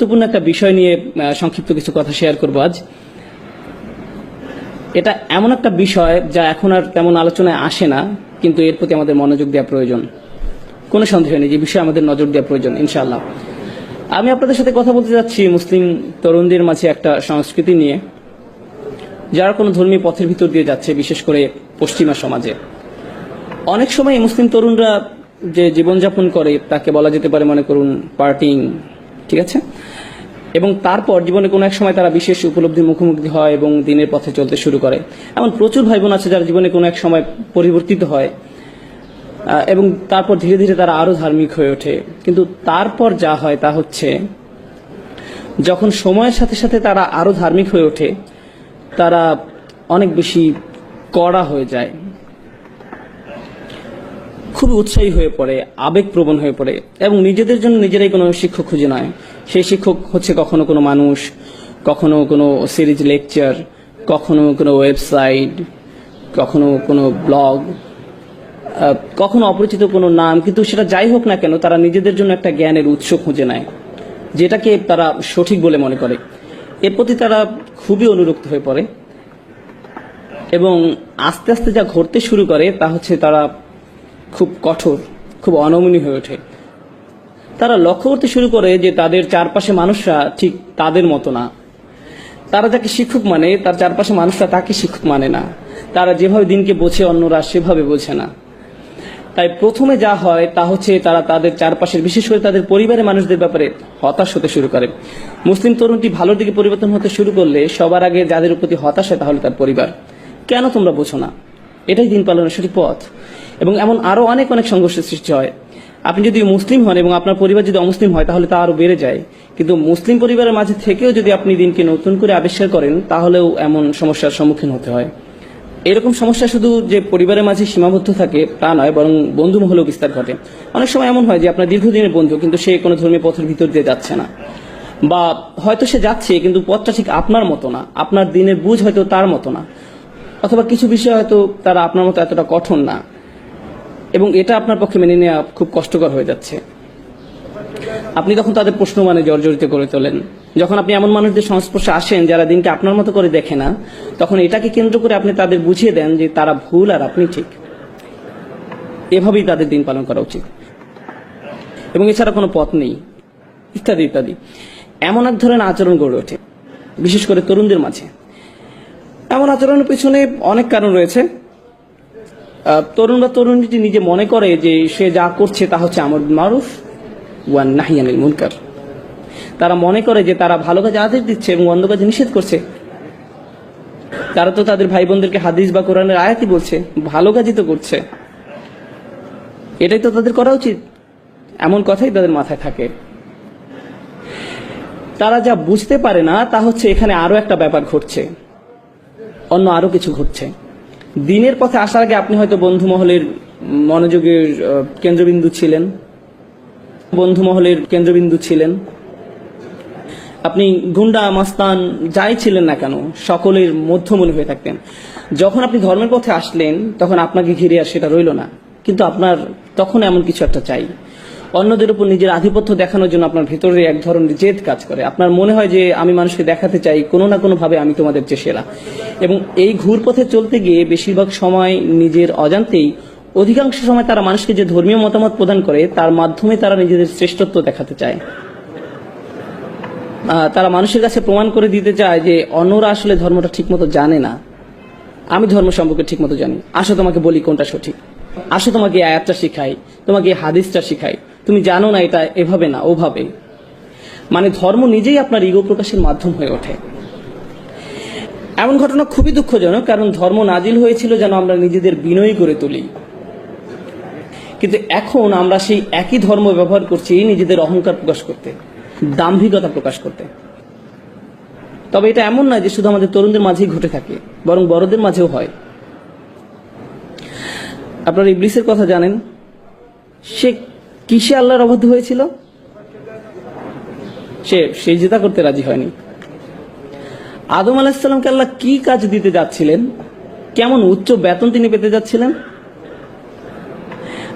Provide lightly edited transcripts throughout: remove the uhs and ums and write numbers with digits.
গুরুত্বপূর্ণ একটা বিষয় নিয়ে সংক্ষিপ্ত কিছু কথা শেয়ার করব আজ। এটা এমন একটা বিষয় যা এখন আর তেমন আলোচনায় আসে না, কিন্তু এর প্রতি আমাদের মনোযোগ দেওয়া প্রয়োজন। কোনো সন্দেহ নেই যে বিষয়ে আমাদের নজর দেওয়া প্রয়োজন ইনশাআল্লাহ। আমি আপনাদের সাথে কথা বলতে যাচ্ছি মুসলিম তরুণদের মাঝে একটা সংস্কৃতি নিয়ে, যারা কোনো ধর্মীয় পথের ভিতর দিয়ে যাচ্ছে, বিশেষ করে পশ্চিমা সমাজে। অনেক সময় মুসলিম তরুণরা যে জীবনযাপন করে তাকে বলা যেতে পারে, মনে করুন, পার্টিং, ঠিক আছে? এবং তারপর জীবনে কোনো এক সময় তারা বিশেষ উপলব্ধির মুখোমুখি হয় এবং দিনের পথে চলতে শুরু করে। এমন প্রচুর ভাই বোন আছে যারা জীবনে কোনো এক সময় পরিবর্তিত হয় এবং তারপর ধীরে ধীরে তারা আরো ধার্মিক হয়ে ওঠে। কিন্তু তারপর যা হয় তা হচ্ছে, যখন সময়ের সাথে সাথে তারা আরো ধার্মিক হয়ে ওঠে, তারা অনেক বেশি কড়া হয়ে যায়, খুবই উৎসাহী হয়ে পড়ে, আবেগপ্রবণ হয়ে পড়ে এবং নিজেদের জন্য নিজেরাই কোনো শিক্ষক খুঁজে নেয়। সেই শিক্ষক হচ্ছে কখনো কোনো মানুষ, কখনো কোনো সিরিজ লেকচার, কখনো কোনো ওয়েবসাইট, কখনো কোনো ব্লগ, কখনো অপরিচিত কোনো নাম। কিন্তু সেটা যাই হোক না কেন, তারা নিজেদের জন্য একটা জ্ঞানের উৎস খুঁজে নেয়, যেটাকে তারা সঠিক বলে মনে করে। এর প্রতি তারা খুবই অনুরক্ত হয়ে পড়ে এবং আস্তে আস্তে যা ঘটতে শুরু করে তা হচ্ছে তারা খুব কঠোর, খুব অনমনীয় হয়ে ওঠে। তারা লক্ষ্য করতে শুরু করে যে তাদের চারপাশে মানুষরা ঠিক তাদের মতো না। তারা যাকে শিক্ষক মানে, তার চারপাশে মানুষরা তাকে শিক্ষক মানে না। তারা যেভাবে দিনকে বোঝে অন্যরা সেভাবে বোঝে না। তাই প্রথমে যা হয় তা হচ্ছে তারা তাদের চারপাশের, বিশেষ করে তাদের পরিবারের মানুষদের ব্যাপারে হতাশ হতে শুরু করে। মুসলিম তরুণটি ভালোর দিকে পরিবর্তন হতে শুরু করলে সবার আগে যাদের প্রতি হতাশ হয় তাহলে তার পরিবার। কেন তোমরা বোঝো না? এটাই দিন পালনের সঠিক পথ। এবং এমন আরো অনেক অনেক সংঘর্ষের সৃষ্টি হয়। আপনি যদি মুসলিম হন এবং আপনার পরিবার যদি অমুসলিম হয় তাহলে তা আরো বেড়ে যায়। কিন্তু মুসলিম পরিবারের মাঝে থেকেও যদি আপনি দিনকে নতুন করে আবিষ্কার করেন তাহলেও এমন সমস্যার সম্মুখীন হতে হয়। এরকম সমস্যা শুধু যে পরিবারের মাঝে সীমাবদ্ধ থাকে তা নয়, বরং বন্ধু মহলেও বিস্তার ঘটে। অনেক সময় এমন হয় যে আপনার দীর্ঘদিনের বন্ধু, কিন্তু সে কোনো ধর্মীয় পথের ভিতর দিয়ে যাচ্ছে না, বা হয়তো সে যাচ্ছে কিন্তু পথটা ঠিক আপনার মতো না, আপনার দিনের বুঝ হয়তো তার মতো না, অথবা কিছু বিষয় হয়তো তারা আপনার মতো এতটা কঠোর না, এবং এটা আপনার পক্ষে মেনে নেওয়া খুব কষ্টকর হয়ে যাচ্ছে। আপনি তখন তাদের প্রশ্ন মানে জর্জরিত করে তোলেন। যখন আপনি এমন মানুষদের সংস্পর্শে আসেন যারা দিনকে আপনার মতো করে দেখে না, তখন এটাকে কেন্দ্র করে আপনি তাদের বুঝিয়ে দেন যে তারা ভুল আর আপনি ঠিক। এভাবেই তাদের দিন পালন করা উচিত এবং এছাড়া কোনো পথ নেই, ইত্যাদি ইত্যাদি। এমন এক ধরনের আচরণ গড়ে ওঠে বিশেষ করে তরুণদের মাঝে। এমন আচরণের পিছনে অনেক কারণ রয়েছে। তরুণ বা তরুণীটি নিজে মনে করে যে সে যা করছে তা হচ্ছে আমর বিল মারুফ ওয়া নাহি আনিল মুনকার। তারা মনে করে যে তারা ভালো কাজে আদেশ দিচ্ছে এবং মন্দ কাজে নিষেধ করছে। তারা তো তাদের ভাই বোনদেরকে হাদিস বা কোরআনের আয়াতই বলছে, ভালো কাজই তো করছে, এটাই তো তাদের করা উচিত। এমন কথাই তাদের মাথায় থাকে। তারা যা বুঝতে পারে না তা হচ্ছে এখানে আরো একটা ব্যাপার ঘটছে, অন্য আরো কিছু ঘটছে। দিনের পথে আসার আগে আপনি হয়তো বন্ধু মহলের মনোযোগের কেন্দ্রবিন্দু ছিলেন, আপনি গুন্ডা মাস্তান যাই ছিলেন না কেন সকলের মধ্যমণি হয়ে থাকতেন। যখন আপনি ধর্মের পথে আসলেন তখন আপনাকে ঘিরে আর সেটা রইল না, কিন্তু আপনার তখন এমন কিছু একটা চাই। অন্যদের উপর নিজের আধিপত্য দেখানোর জন্য আপনার ভেতরে এক ধরনের জেদ কাজ করে। আপনার মনে হয় যে আমি মানুষকে দেখাতে চাই কোনো না কোনো ভাবে আমি তোমাদের চেয়ে সেরা। এবং এই ঘুরপথে চলতে গিয়ে বেশিরভাগ সময় নিজের অজান্তেই, অধিকাংশ সময় তারা মানুষকে যে ধর্মীয় মতামত প্রদান করে তার মাধ্যমে তারা নিজেদের শ্রেষ্ঠত্ব দেখাতে চায়। তারা মানুষের কাছে প্রমাণ করে দিতে চায় যে অন্যরা আসলে ধর্মটা ঠিকমতো জানে না, আমি ধর্ম সম্পর্কে ঠিকমতো জানি। আসো তোমাকে বলি কোনটা সঠিক, আসো তোমাকে এই আয়াতটা শিখাই, তোমাকে এই হাদিসটা শিখাই, তুমি জানো না এটা এভাবে না ওভাবে। মানে ধর্ম নিজেই আপনার ইগো প্রকাশের মাধ্যম হয়ে ওঠে। এমন ঘটনা খুবই দুঃখজনক, কারণ ধর্ম নাজিল হয়েছিল যেন আমরা নিজেদের বিনয়ী করে তুলি, কিন্তু এখন আমরা সেই একই ধর্ম ব্যবহার করছি নিজেদের অহংকার প্রকাশ করতে, দাম্ভিকতা প্রকাশ করতে। তবে এটা এমন নয় যে শুধু আমাদের তরুণদের মাঝেই ঘটে থাকে, বরং বড়দের মাঝেও হয়। আপনারা ইবলিসের কথা জানেন। সে কিসে আল্লাহর অবাধ্য হয়েছিল? সে সিজদা করতে রাজি হয়নি। আদম আলাইহিস সালামকে আল্লাহ কি কাজ দিতে যাচ্ছিলেন, কেমন উচ্চ বেতন তিনি পেতে যাচ্ছিলেন,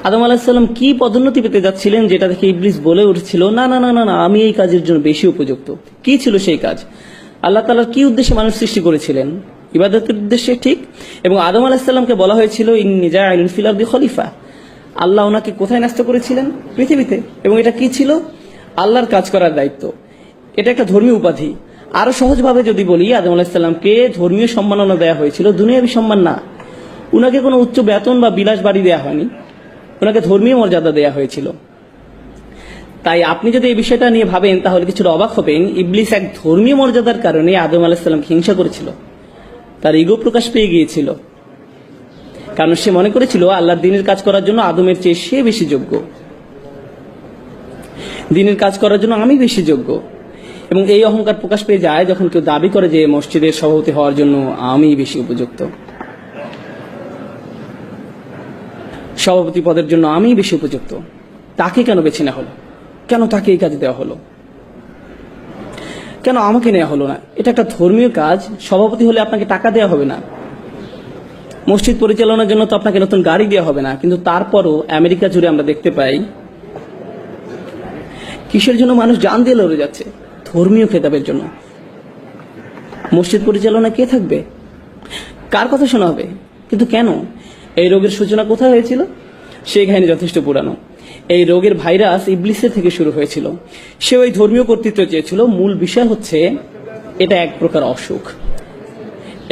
আদম আলাইহিস সালাম কি পদোন্নতি পেতে যাচ্ছিলেন, যেটা দেখে ইবলিস বলে উঠছিল, না না না না না, আমি এই কাজের জন্য বেশি উপযুক্ত। কি ছিল সেই কাজ? আল্লাহ তাআলার কি উদ্দেশ্যে মানুষ সৃষ্টি করেছিলেন? ইবাদতের উদ্দেশ্যে, ঠিক। এবং আদম আলাইহিস সালামকে বলা হয়েছিল ইন্নী জাইলুন ফিল আরদি খলিফা। আল্লাহ ওনাকে কোথায় ন্যস্ত করেছিলেন? পৃথিবীতে। এবং এটা কি ছিল? আল্লাহর কাজ করার দায়িত্ব। এটা একটা ধর্মীয় উপাধি। আরো সহজভাবে যদি বলি, আদম আলাইহিস সালামকে ধর্মীয় সম্মাননা দেওয়া হয়েছিল, দুনিয়াবী সম্মান না। উনাকে কোনো উচ্চ বেতন বা বিলাস বাড়ি দেওয়া হয়নি, ওনাকে ধর্মীয় মর্যাদা দেওয়া হয়েছিল। তাই আপনি যদি এই বিষয়টা নিয়ে ভাবেন তাহলে কিছুটা অবাক হবেন। ইবলিস এক ধর্মীয় মর্যাদার কারণে আদম আলাইহিস সালামকে হিংসা করেছিল, তার ইগো প্রকাশ পেয়ে গিয়েছিল। কারণ সে মনে করেছিল আল্লাহর দ্বীনের কাজ করার জন্য আদমের চেয়ে সে বেশি যোগ্য, দ্বীনের কাজ করার জন্য আমি বেশি যোগ্য। এবং এই অহংকার প্রকাশ পেয়ে যায় যখন কেউ দাবি করে যে মসজিদের সভাপতি হওয়ার জন্য আমি বেশি উপযুক্ত, সভাপতি পদের জন্য আমি বেশি উপযুক্ত। তাকে কেন বেছে নেওয়া হলো? কেন তাকে এই কাজ দেওয়া হলো? কেন আমাকে নেওয়া হলো না? এটা একটা ধর্মীয় কাজ। সভাপতি হলে আপনাকে টাকা দেওয়া হবে না, মসজিদ পরিচালনার জন্য তো আপনাকে নতুন গাড়ি দেওয়া হবে না। কিন্তু তারপরও আমেরিকা জুড়ে আমরা দেখতে পাই কিসের জন্য মানুষ জান দিয়ে লড়ে যাচ্ছে? ধর্মীয় খেতাবের জন্য। মসজিদ পরিচালনা কে থাকবে? কার কথা শোনা হবে? কিন্তু কেন? এই রোগের সূচনা কোথায় হয়েছিল? সেই কাহিনী যথেষ্ট পুরানো। এই রোগের ভাইরাস ইবলিসের থেকে শুরু হয়েছিল। সে ওই ধর্মীয় কর্তৃত্ব চেয়েছিল। মূল বিষয় হচ্ছে এটা এক প্রকার অসুখ,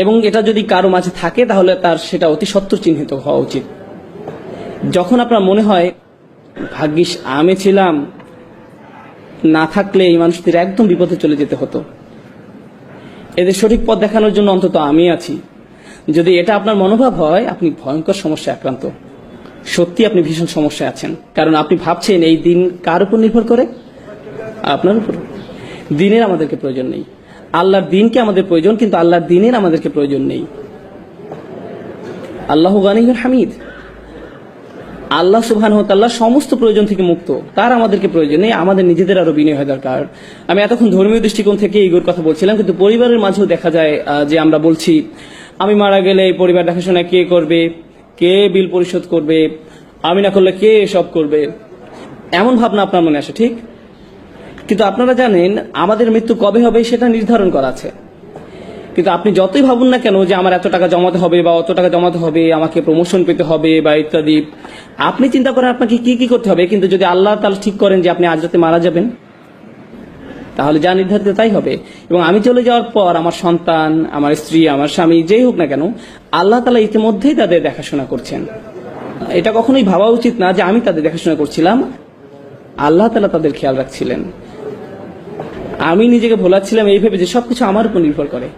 এবং এটা যদি কারো মাঝে থাকে তাহলে তার সেটা অতি সত্বর চিহ্নিত হওয়া উচিত। যখন আপনার মনে হয় ভাগ্যিস আমি ছিলাম, না থাকলে এই মানুষদের একদম বিপদে চলে যেতে হতো, এদের সঠিক পথ দেখানোর জন্য অন্তত আমি আছি, যদি এটা আপনার মনোভাব হয়, আপনি ভয়ঙ্কর সমস্যায় আক্রান্ত। সত্যি আপনি ভীষণ সমস্যায় আছেন। কারণ আপনি ভাবছেন এই দিন কার উপর নির্ভর করে? আপনার উপর। দিনের আমাদেরকে প্রয়োজন নেই। আল্লাহর দিনকে আমাদের প্রয়োজন, কিন্তু আল্লাহর দিনের আমাদেরকে প্রয়োজন নেই। আল্লাহু গানিয়ুন হামিদ। আল্লাহ সুবহানাহু ওয়া তাআলা সমস্ত প্রয়োজন থেকে মুক্ত, তার আমাদেরকে প্রয়োজন নেই। আমাদের নিজেদের আরো বিনয় হওয়া দরকার। আমি এতক্ষণ ধর্মীয় দৃষ্টিকোণ থেকে ইগোর কথা বলছিলাম, কিন্তু পরিবারের মাঝেও দেখা যায় যে আমরা বলছি আমি মারা গেলে এই পরিবার দেখাশোনা কে করবে, কে বিল পরিশোধ করবে, আমি না করলে কে এসব করবে, এমন ভাবনা আপনার মনে আসে, ঠিক। কিন্তু আপনারা জানেন আমাদের মৃত্যু কবে হবে সেটা নির্ধারণ করা আছে। কিন্তু আপনি যতই ভাবুন না কেন যে আমার এত টাকা জমাতে হবে বা অত টাকা জমাতে হবে, আমাকে প্রমোশন পেতে হবে বা ইত্যাদি, আপনি চিন্তা করেন আপনাকে কি কি করতে হবে। কিন্তু যদি আল্লাহ তাআলা ঠিক করেন যে আপনি আজ রাতে মারা যাবেন, তাহলে যা নির্ধারিত তাই হবে। এবং আমি চলে যাওয়ার পর আমার সন্তান, আমার স্ত্রী, আমার স্বামী, যেই হোক না কেন, আল্লাহ তাআলা ইতিমধ্যেই তাদের দেখাশোনা করছেন। এটা কখনোই ভাবা উচিত না যে আমি তাদের দেখাশোনা করছিলাম, আল্লাহ তাআলা তাদের খেয়াল রাখছিলেন। আমি নিজেকে ভোলাচ্ছিলাম এই ভেবে যে সবকিছু আমার উপর নির্ভর করে।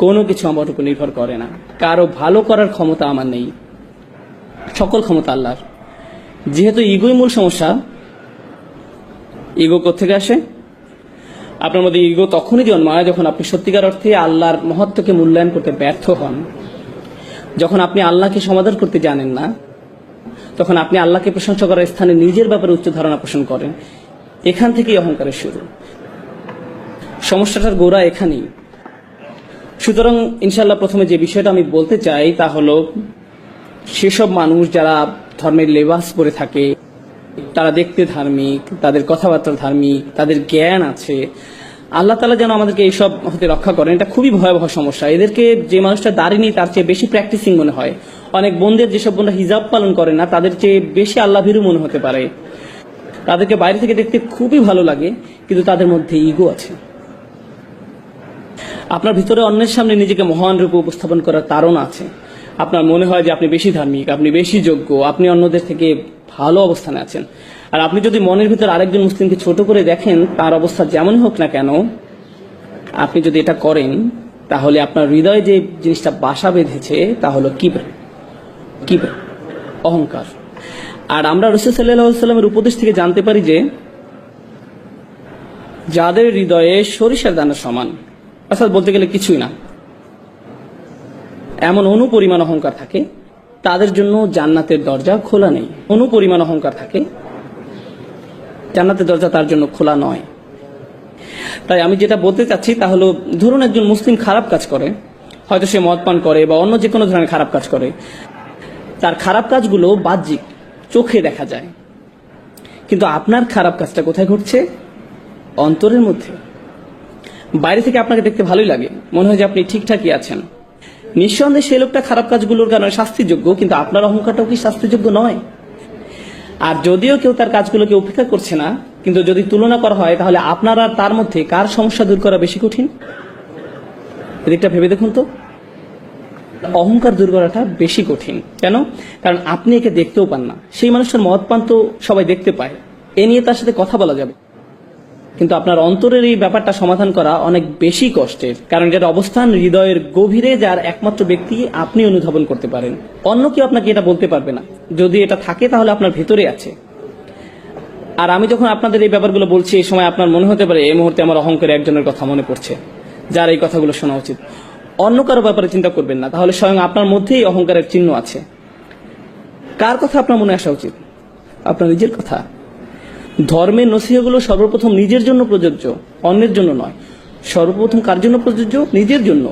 কোনো কিছু আমার উপর নির্ভর করে না। কারো ভালো করার ক্ষমতা আমার নেই, সকল ক্ষমতা আল্লাহর। যেহেতু ইগোই মূল সমস্যা, ইগো কোত্থেকে আসে? আপনার মধ্যে ইগো তখনই জন্মায় যখন আপনি সত্যিকার অর্থে আল্লাহর মহত্বকে মূল্যায়ন করতে ব্যর্থ হন, যখন আপনি আল্লাহকে সমাদর করতে জানেন না, তখন আপনি আল্লাহকে প্রশংসা করার স্থানে নিজের ব্যাপারে উচ্চ ধারণা পোষণ করেন। এখান থেকেই অহংকারের শুরু। সমস্যাটার গোড়া এখানেই। সুতরাং ইনশাআল্লাহ প্রথমে যে বিষয়টা আমি বলতে চাই তা হলো, সেসব মানুষ যারা ধর্মের লেবাস পরে থাকে, তারা দেখতে ধার্মিক, তাদের কথাবার্তা ধার্মিক, তাদের জ্ঞান আছে, আল্লাহ তাআলা যেন আমাদেরকে এইসব হতে রক্ষা করেন। এটা খুবই ভয়াবহ সমস্যা। এদেরকে যে মানুষটা দাঁড়িয়ে নেই তার চেয়ে বেশি প্র্যাকটিসিং মনে হয়। অনেক বোনদের, যেসব বোনরা হিজাব পালন করে না, তাদের চেয়ে বেশি আল্লাহ ভীরু মনে হতে পারে। তাদেরকে বাইরে থেকে দেখতে খুবই ভালো লাগে, কিন্তু তাদের মধ্যে ইগো আছে। আপনার ভিতরে অন্যের সামনে নিজেকে মহান রূপে উপস্থাপন করার তাড়না আছে। আপনার মনে হয় যে আপনি বেশি ধার্মিক, আপনি বেশি যোগ্য, আপনি অন্যদের থেকে ভালো অবস্থানে আছেন। আর আপনি যদি মনের ভিতর আরেকজন মুসলিমকে ছোট করে দেখেন, তার অবস্থা যেমনই হোক না কেন, আপনি যদি এটা করেন, তাহলে আপনার হৃদয়ে যে জিনিসটা বাসা বেঁধেছে তা হলো কিবর, অহংকার। আর আমরা রাসূল সাল্লাল্লাহু আলাইহি ওয়াসাল্লামের উপদেশ থেকে জানতে পারি যে যাদের হৃদয়ে সরিষার দানা সমান, অর্থাৎ বলতে গেলে কিছুই না, এমন অনুপরিমাণ অহংকার থাকে, তাদের জন্য জান্নাতের দরজা খোলা নেই। অনুপরিমাণ অহংকার থাকে, জান্নাতের দরজা তার জন্য খোলা নয়। তাই আমি যেটা বলতে চাচ্ছি তা হলো, ধরুন একজন মুসলিম খারাপ কাজ করে, হয়তো সে মদ পান করে বা অন্য যে কোনো ধরনের খারাপ কাজ করে, তার খারাপ কাজগুলো বাহ্যিক, চোখে দেখা যায়, কিন্তু আপনার খারাপ কাজটা কোথায় ঘটছে? অন্তরের মধ্যে। বাইরে থেকে আপনাকে দেখতে ভালোই লাগে, মনে হয় যে আপনি ঠিকঠাকই আছেন। নিঃসন্দেহে সেই লোকটা খারাপ কাজগুলোর কারণে শাস্তিযোগ্য, কিন্তু আপনার অহংকারটাও কি শাস্তিযোগ্য নয়? আর যদিও কেউ তার কাজগুলোকে উপেক্ষা করছে না, কিন্তু যদি তুলনা করা হয় তাহলে আপনার আর তার মধ্যে কার সমস্যা দূর করা বেশি কঠিন? এদিকটা ভেবে দেখুন তো। অহংকার দূর করাটা বেশি কঠিন। কেন? কারণ আপনি একে দেখতেও পান না, সেই মানুষটার মদ পান তো সবাই দেখতে পায়, এ নিয়ে তার সাথে কথা বলা যাবে, কিন্তু আপনার অন্তরের এই ব্যাপারটা সমাধান করা অনেক বেশি কষ্টের, কারণ এটার অবস্থান হৃদয়ের গভীরে, যার একমাত্র ব্যক্তি আপনি অনুধাবন করতে পারেন। অন্য কেউ আপনাকে এটা বলতে পারবে না। যদি এটা থাকে তাহলে আপনার ভেতরে আছে। আর আমি যখন আপনাদের এই ব্যাপারগুলো বলছি, এই সময় আপনার মনে হতে পারে এই মুহূর্তে আমার অহংকারে একজনের কথা মনে পড়ছে, যার এই কথাগুলো শোনা উচিত। অন্য কারো ব্যাপারে চিন্তা করবেন না, তাহলে স্বয়ং আপনার মধ্যেই অহংকারের চিহ্ন আছে। কার কথা আপনার মনে আসা উচিত? আপনার নিজের কথা। ধর্মের নসিহতগুলো সর্বপ্রথম নিজের জন্য প্রযোজ্য, অন্যের জন্য নয়। সর্বপ্রথম কার জন্য প্রযোজ্য? নিজের জন্য।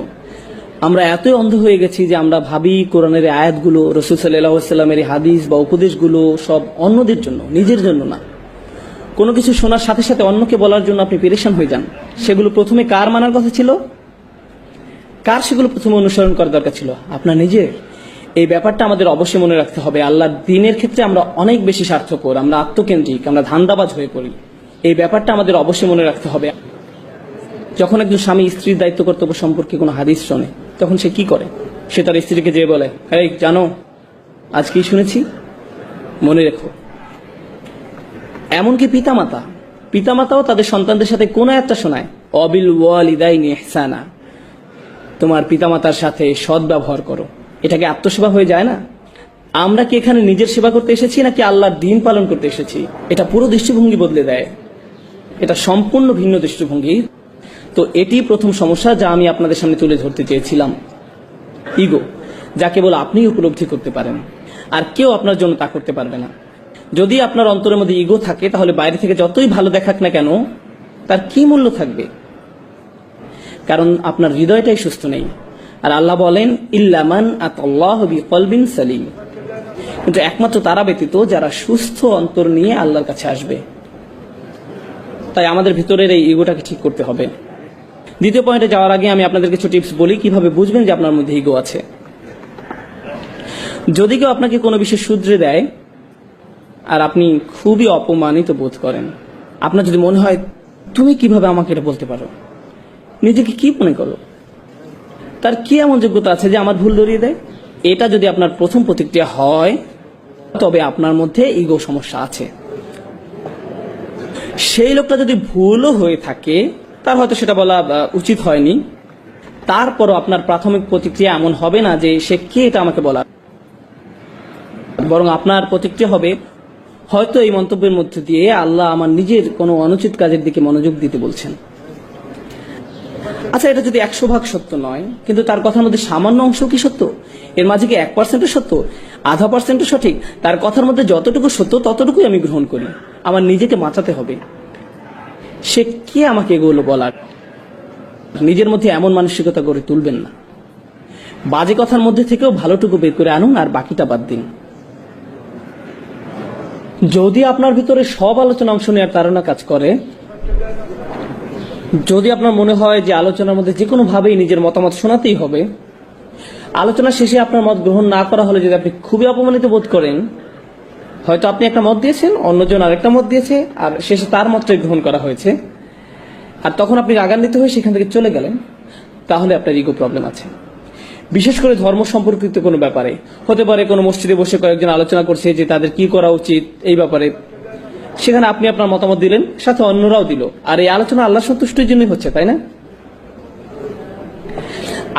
আমরা এতই অন্ধ হয়ে গেছি যে আমরা ভাবি কোরআনের আয়াতগুলো, রাসূল সাল্লাল্লাহু আলাইহি ওয়াসাল্লামের হাদিস বা উপদেশগুলো সব অন্যদের জন্য, নিজের জন্য না। কোনো কিছু শোনার সাথে সাথে অন্যকে বলার জন্য আপনি পেরেশান হয়ে যান। সেগুলো প্রথমে কার মানার কথা ছিল? কার সেগুলো প্রথমে অনুসরণ করার দরকার ছিল? আপনার নিজের। এই ব্যাপারটা আমাদের অবশ্যই মনে রাখতে হবে। আল্লাহর দ্বীনের ক্ষেত্রে আমরা অনেক বেশি স্বার্থপর, আমরা আত্মকেন্দ্রিক, আমরা ধান্দাবাজ হয়ে পড়ি। এই ব্যাপারটা আমাদের অবশ্যই মনে রাখতে হবে। যখন একজন স্বামী স্ত্রীর দায়িত্ব কর্তব্য সম্পর্কে কোনো হাদিস শোনে, তখন সে কি করে? সে তার স্ত্রীকে যেয়ে বলে, এই জানো আজ কি শুনেছি, মনে রেখো। এমনকি পিতামাতাও তাদের সন্তানদের সাথে কোন একটা শোনায়, অবিল ওয়ালিদাইনি ইহসানা, তোমার পিতামাতার সাথে সৎ ব্যবহার করো। এটাকে আত্মসেবা হয়ে যায় না? আমরা কি এখানে নিজের সেবা করতে এসেছি নাকি আল্লাহর দ্বীন পালন করতে এসেছি? এটা পুরো দৃষ্টিভঙ্গি বদলে দেয়। এটা সম্পূর্ণ ভিন্ন দৃষ্টিভঙ্গি। তো এটি প্রথম সমস্যা যা আমি আপনাদের সামনে তুলে ধরতে চেয়েছিলাম। ইগো, যা কেবল আপনি উপলব্ধি করতে পারেন, আর কেউ আপনার জন্য তা করতে পারবে না। যদি আপনার অন্তরের মধ্যে ইগো থাকে, তাহলে বাইরে থেকে যতই ভালো দেখাক না কেন, তার কি মূল্য থাকবে? কারণ আপনার হৃদয়টাই সুস্থ নেই। আর আল্লাহ বলেন, ইল্লামান আতাল্লাহু বিকলবিন সালিম, কিন্তু একমাত্র তারা ব্যতীত যারা সুস্থ অন্তর নিয়ে আল্লাহর কাছে আসবে। তাই আমাদের ভিতরের এই ইগোটাকে ঠিক করতে হবে। দ্বিতীয় পয়েন্টে যাওয়ার আগে আমি আপনাদের কিছু টিপস বলি কিভাবে বুঝবেন যে আপনার মধ্যে ইগো আছে। যদি কেউ আপনাকে কোনো বিষয় শুধরে দেয় আর আপনি খুবই অপমানিত বোধ করেন, আপনার যদি মনে হয় তুমি কিভাবে আমাকে এটা বলতে পারো, নিজেকে কি মনে করো, তার কি এমন যোগ্যতা আছে যে আমার ভুল ধরিয়ে দেয়, এটা যদি আপনার প্রথম প্রতিক্রিয়া হয়, তবে আপনার মধ্যে ইগো সমস্যা আছে। সেই লোকটা যদি ভুলও হয়ে থাকে, তার হয়তো সেটা বলা উচিত হয়নি, তারপরও আপনার প্রাথমিক প্রতিক্রিয়া এমন হবে না যে সে কে এটা আমাকে বলা, বরং আপনার প্রতিক্রিয়া হবে, হয়তো এই মন্তব্যের মধ্যে দিয়ে আল্লাহ আমার নিজের কোনো অনুচিত কাজের দিকে মনোযোগ দিতে বলছেন। আচ্ছা, এটা যদি 100% সত্য নয়, কিন্তু তার কথার মধ্যে সামান্য অংশ কি সত্য? এর মাঝে কি 1% সত্য, 0.5% সঠিক? তার কথার মধ্যে যতটুকু সত্য ততটুকুই আমি গ্রহণ করি। আমার নিজেকে বাঁচাতে হবে। সে কে আমাকে এগুলো বলার? নিজের মধ্যে এমন মানসিকতা গড়ে তুলবেন না। বাজে কথার মধ্যে থেকেও ভালোটুকু বের করে আনুন, আর বাকিটা বাদ দিন। যদি আপনার ভিতরে সব আলোচনা অংশ নেওয়ার তাড়না কাজ করে, যদি আপনার মনে হয় যে আলোচনার মধ্যে যে কোনো ভাবেই নিজের মতামত শোনাতেই হবে, আলোচনা শেষে আপনার মত গ্রহণ না করা হলে যদি আপনি খুবই অপমানিত বোধ করেন, হয়তো আপনি একটা মত দিয়েছেন, অন্যজন আরেকটা মত দিয়েছে, আর শেষে তার মতটাই গ্রহণ করা হয়েছে, আর তখন আপনি রাগান্বিত হয়ে সেখান থেকে চলে গেলেন, তাহলে আপনার ইগো প্রবলেম আছে। বিশেষ করে ধর্ম সম্পর্কিত কোনো ব্যাপারে হতে পারে, কোনো মসজিদে বসে কয়েকজন আলোচনা করছে যে তাদের কি করা উচিত এই ব্যাপারে, সেখানে আপনি আপনার মতামত দিলেন, সাথে অন্যরাও দিল, আর এই আলোচনা আল্লাহ সন্তুষ্টির জন্যই হচ্ছে, তাই না?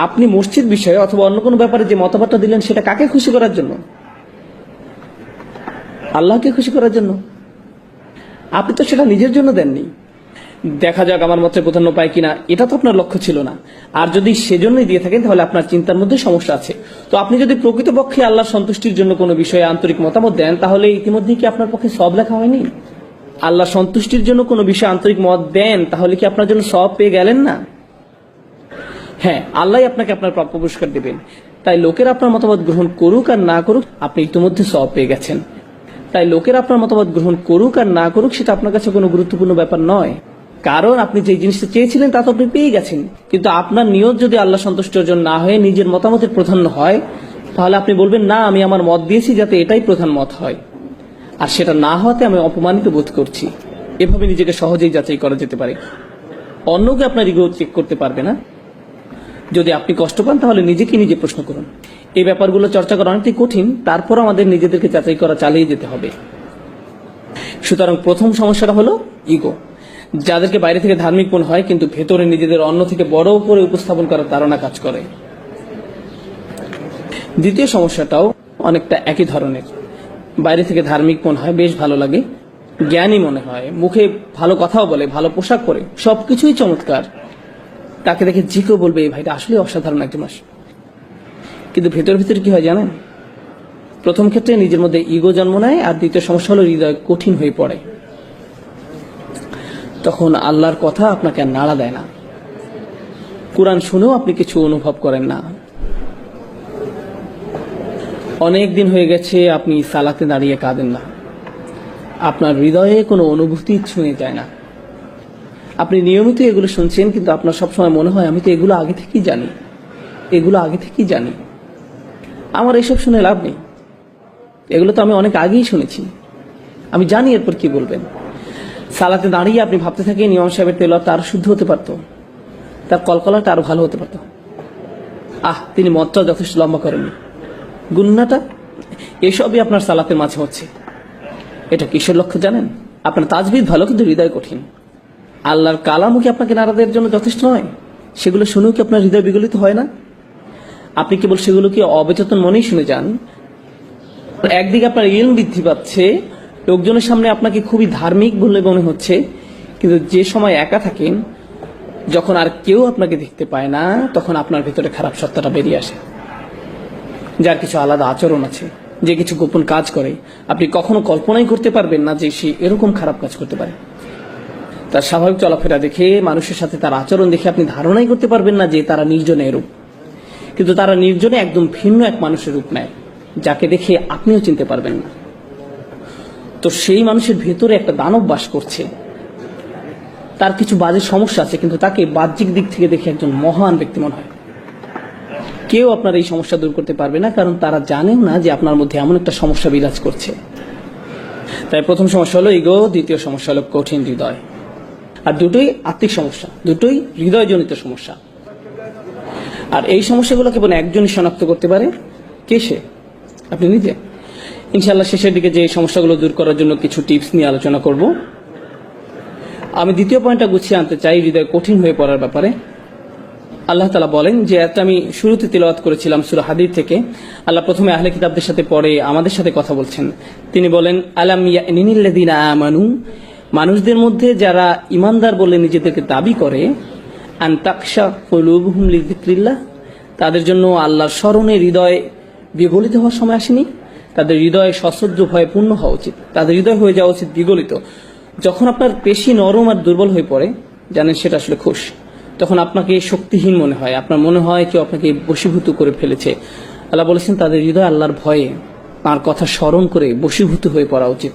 আপনি মসজিদ বিষয়ে অথবা অন্য কোনো ব্যাপারে যে মতামতটা দিলেন, সেটা কাকে খুশি করার জন্য? আল্লাহকে খুশি করার জন্য। আপনি তো সেটা নিজের জন্য দেননি, দেখা যাক আমার মতে প্রাধান্য পায় কিনা, এটা তো আপনার লক্ষ্য ছিল না। আর যদি সেজন্যই দিয়ে থাকেন, তাহলে আপনার চিন্তার মধ্যে সমস্যা আছে। তো আপনি যদি প্রকৃতপক্ষে আল্লাহর সন্তুষ্টির জন্য কোনো বিষয়ে আন্তরিক মতামত দেন, তাহলে ইতিমধ্যে কি আপনার পক্ষে সব লেখা হয়নি? আল্লাহর সন্তুষ্টির জন্য কোনো বিষয়ে আন্তরিক মত দেন, তাহলে কি আপনার জন্য সব পেয়ে গেলেন না? হ্যাঁ, আল্লাহ আপনাকে আপনার প্রাপ্য পুরস্কার দেবেন। তাই লোকেরা আপনার মতামত গ্রহণ করুক আর না করুক, আপনি ইতিমধ্যে সব পেয়ে গেছেন। তাই লোকেরা আপনার মতামত গ্রহণ করুক আর না করুক সেটা আপনার কাছে কোনো গুরুত্বপূর্ণ ব্যাপার নয়, কারণ আপনি যে জিনিসটা চেয়েছিলেন তা তো আপনি পেয়ে গেছেন। কিন্তু আপনার নিয়ত যদি আল্লাহ সন্তুষ্ট অর্জন না হয়ে নিজের মতামতের প্রাধান্য হয়, তাহলে আপনি বলবেন না, আমি আমার মত দিয়েছি যাতে এটাই প্রধান মত হয়, আর সেটা না হওয়াতে আমি অপমানিত বোধ করছি। এভাবে নিজেকে সহজেই যাচাই করা যেতে পারে। অন্যকে আপনার ইগো চেক করতে পারবে না। যদি আপনি কষ্ট পান তাহলে নিজেকে নিজে প্রশ্ন করুন। এই ব্যাপারগুলো চর্চা করা অনেকটাই কঠিন, তারপর আমাদের নিজেদেরকে যাচাই করা চালিয়ে যেতে হবে। সুতরাং প্রথম সমস্যাটা হলো ইগো, যাদেরকে বাইরে থেকে ধার্মিক মনে হয় কিন্তু ভেতরে নিজেদের অন্য থেকে বড় করে উপস্থাপন করার তাড়না কাজ করে। দ্বিতীয় সমস্যাটাও অনেকটা একই ধরনের। বাইরে থেকে ধার্মিক মনে হয়, বেশ ভালো লাগে, জ্ঞানী মনে হয়, মুখে ভালো কথাও বলে, ভালো পোশাক পরে, সবকিছুই চমৎকার, তাকে দেখে যে কেউ বলবে এই ভাইটা আসলে অসাধারণ একজন মানুষ। কিন্তু ভেতর ভিতরে কি হয় জানেন? প্রথম ক্ষেত্রে নিজের মধ্যে ইগো জন্ম নেয়, আর দ্বিতীয় সমস্যা হলো হৃদয় কঠিন হয়ে পড়ে। তখন আল্লাহর কথা আপনাকে আর নাড়া দেয় না, কোরআন শুনেও আপনি কিছু অনুভব করেন না। অনেক দিন হয়ে গেছে আপনি সালাতে দাঁড়িয়ে কাঁদেন না, আপনার হৃদয়ে কোনো অনুভূতি ছুঁয়ে যায় না। আপনি নিয়মিত এগুলো শুনছেন, কিন্তু আপনার সবসময় মনে হয় আমি তো এগুলো আগে থেকেই জানি, আমার এসব শুনে লাভ নেই, এগুলো তো আমি অনেক আগেই শুনেছি, আমি জানি এরপর কি বলবেন। সালাতে দাঁড়িয়ে আপনি ভাবতে থাকেন ইমাম সাহেবের তেলাওয়াত আরো শুদ্ধ হতে পারতো, তার কলকলাটা আরো ভালো হতে পারতো, তিনি মতটা যথেষ্ট লম্বা করেননি, গুন্নাটা, এসবই আপনার সালাতের মাঝে হচ্ছে। এটা কিসের লক্ষ্য জানেন? আপনার তাজবিদ ভালো কিন্তু হৃদয় কঠিন। আল্লাহর কালামও কি আপনাকে নাড়া দেওয়ার জন্য যথেষ্ট নয়? সেগুলো শুনেও কি আপনার হৃদয় বিগলিত হয় না? আপনি কেবল সেগুলোকে অবচেতন মনেই শুনে যান। একদিকে আপনার ইলম বৃদ্ধি পাচ্ছে, লোকজনের সামনে আপনাকে খুবই ধার্মিক বলে মনে হচ্ছে, কিন্তু যে সময় একা থাকেন, যখন আর কেউ আপনাকে দেখতে পায় না, তখন আপনার ভিতরে খারাপ সত্তাটা বেরিয়ে আসে, যার কিছু আলাদা আচরণ আছে, যে কিছু গোপন কাজ করে, আপনি কখনো কল্পনাই করতে পারবেন না যে সে এরকম খারাপ কাজ করতে পারে। তার স্বাভাবিক চলাফেরা দেখে, মানুষের সাথে তার আচরণ দেখে আপনি ধারণাই করতে পারবেন না যে তারা নির্জনে এরূপ, কিন্তু তারা নির্জনে একদম ভিন্ন এক মানুষের রূপ নেয়, যাকে দেখে আপনিও চিনতে পারবেন না। তো সেই মানুষের ভেতরে একটা দানব বাস করছে, তার কিছু বাজে সমস্যা আছে, কিন্তু তাকে বাহ্যিক দিক থেকে দেখে একজন মহান ব্যক্তি মনে হয়। কেউ আপনার এই সমস্যা দূর করতে পারবে না, কারণ তারা জানেও না যে আপনার মধ্যে এমন একটা সমস্যা বিরাজ করছে। তাই প্রথম সমস্যা হলো ইগো, দ্বিতীয় সমস্যা হলো কঠিন হৃদয়। আর দুটোই আত্মিক সমস্যা, দুটোই হৃদয়জনিত সমস্যা। আর এই সমস্যাগুলো কেবল একজনই শনাক্ত করতে পারে। কে সে? আপনি নিজে। ইনশাআল্লাহ শেষের দিকে যে সমস্যাগুলো দূর করার জন্য কিছু টিপস নিয়ে আলোচনা করব। আমি দ্বিতীয় পয়েন্টটা গুছিয়ে আনতে চাই, হৃদয় কঠিন হয়ে পড়ার ব্যাপারে। আল্লাহ তাআলা বলেন, যে একটা আমি শুরুতে তিলাওয়াত করেছিলাম সূরা হাদীদ থেকে, আল্লাহ প্রথমে আহলে কিতাবদের সাথে পরে আমাদের সাথে কথা বলছেন। তিনি বলেন, আলাম ইয়ানিল্লাযিনা আমানু, মানুষদের মধ্যে যারা ইমানদার বলে নিজেদেরকে দাবি করে, আন তাকশা কুলুবুহুম লিযিকরিল্লাহ, তাদের জন্য আল্লাহর স্মরণে হৃদয় বিগলিত হওয়ার সময় আসেনি। তাদের হৃদয় সশ্রদ্ধ ভয়ে পূর্ণ হওয়া উচিত, তাদের হৃদয় হয়ে যাওয়া উচিত বিগলিত। যখন আপনার পেশি নরম আর দুর্বল হয়ে পড়ে, জানেন সেটা আসলে খুশ, তখন আপনাকে শক্তিহীন মনে হয়, আপনার মনে হয় কেউ আপনাকে বশীভূত করে ফেলেছে। আল্লাহ বলেছেন তাদের হৃদয় আল্লাহর ভয়ে, তার কথা স্মরণ করে বশীভূত হয়ে পড়া উচিত।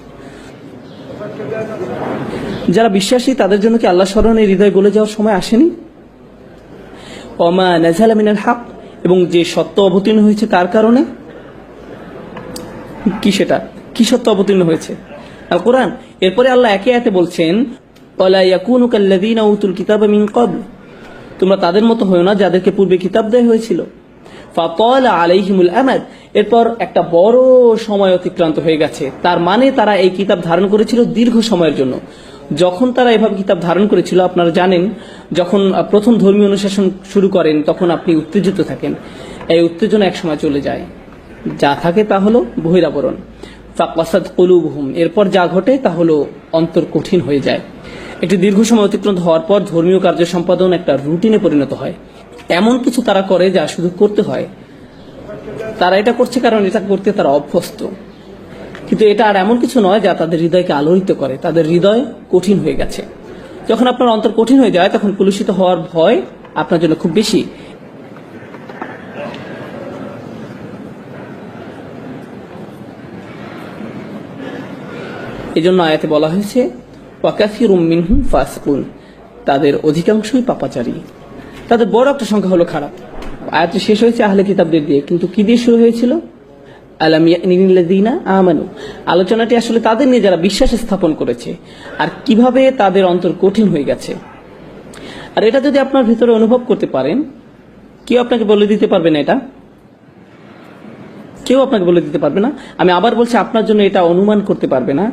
যারা বিশ্বাসী তাদের জন্য কি আল্লাহ স্মরণে হৃদয় গলে যাওয়ার সময় আসেনি? ওমা নাযালা মিনাল হক, এবং যে সত্য অবতীর্ণ হয়েছে তার কারণে। কি সেটা? কি সত্য অবতীর্ণ হয়েছে? আল কোরআন। এরপরে আল্লাহ একে একে বলছেন, ওয়ালা ইয়াকুনু কাল্লাযীনা উতুল কিতাবা মিন ক্বাবল, তোমরা তাদের মতো হয়ো না যাদেরকে পূর্বে কিতাব দেয়া হয়েছিল। ফাতালা আলাইহিমুল আমাদ, এরপর একটা বড় সময় অতিক্রান্ত হয়ে গেছে, তার মানে তারা এই কিতাব ধারণ করেছিল দীর্ঘ সময়ের জন্য। যখন তারা এভাবে কিতাব ধারণ করেছিল, আপনারা জানেন যখন প্রথম ধর্মীয় অনুশাসন শুরু করেন তখন আপনি উত্তেজিত থাকেন, এই উত্তেজনা এক সময় চলে যায়, যা থাকে তা হলো বহিরাবরণ। ফাকাসাদ কুলুবুহুম, এরপর যা ঘটে তা হলো অন্তর কঠিন হয়ে যায়। একটি দীর্ঘ সময় অতিক্রান্ত হওয়ার পর ধর্মীয় কার্য সম্পাদন একটা রুটিনে পরিণত হয়। এমন কিছু তারা করে যা শুধু করতে হয়, তারা এটা করছে কারণ এটা করতে তারা অভ্যস্ত, কিন্তু এটা আর এমন কিছু নয় যা তাদের হৃদয়কে আলোড়িত করে। তাদের হৃদয় কঠিন হয়ে গেছে। যখন আপনার অন্তর কঠিন হয়ে যায়, তখন কলুষিত হওয়ার ভয় আপনার জন্য খুব বেশি। এজন্য আয়াতে বলা হয়েছে ওয়াকাসিরুম মিনহুম ফাসিকুন, তাদের অধিকাংশই পাপাচারী, তাদের বড় একটা সংখ্যা হলো খারাপ। আয়াতটি শেষ হয়েছে আহলে কিতাবদের দিয়ে, কিন্তু কি দিয়ে শুরু হয়েছিল? আলাম ইয়ানিল্লাযীনা আমানু। আলোচনাটি আসলে তাদের নিয়ে যারা বিশ্বাস স্থাপন করেছে, আর কিভাবে তাদের অন্তর কঠিন হয়ে গেছে। আর এটা যদি আপনার ভিতরে অনুভব করতে পারেন, কেউ আপনাকে বলে দিতে পারবে না, এটা কেউ আপনাকে বলে দিতে পারবে না। আমি আবার বলছি, আপনার জন্য এটা অনুমান করতে পারবে না।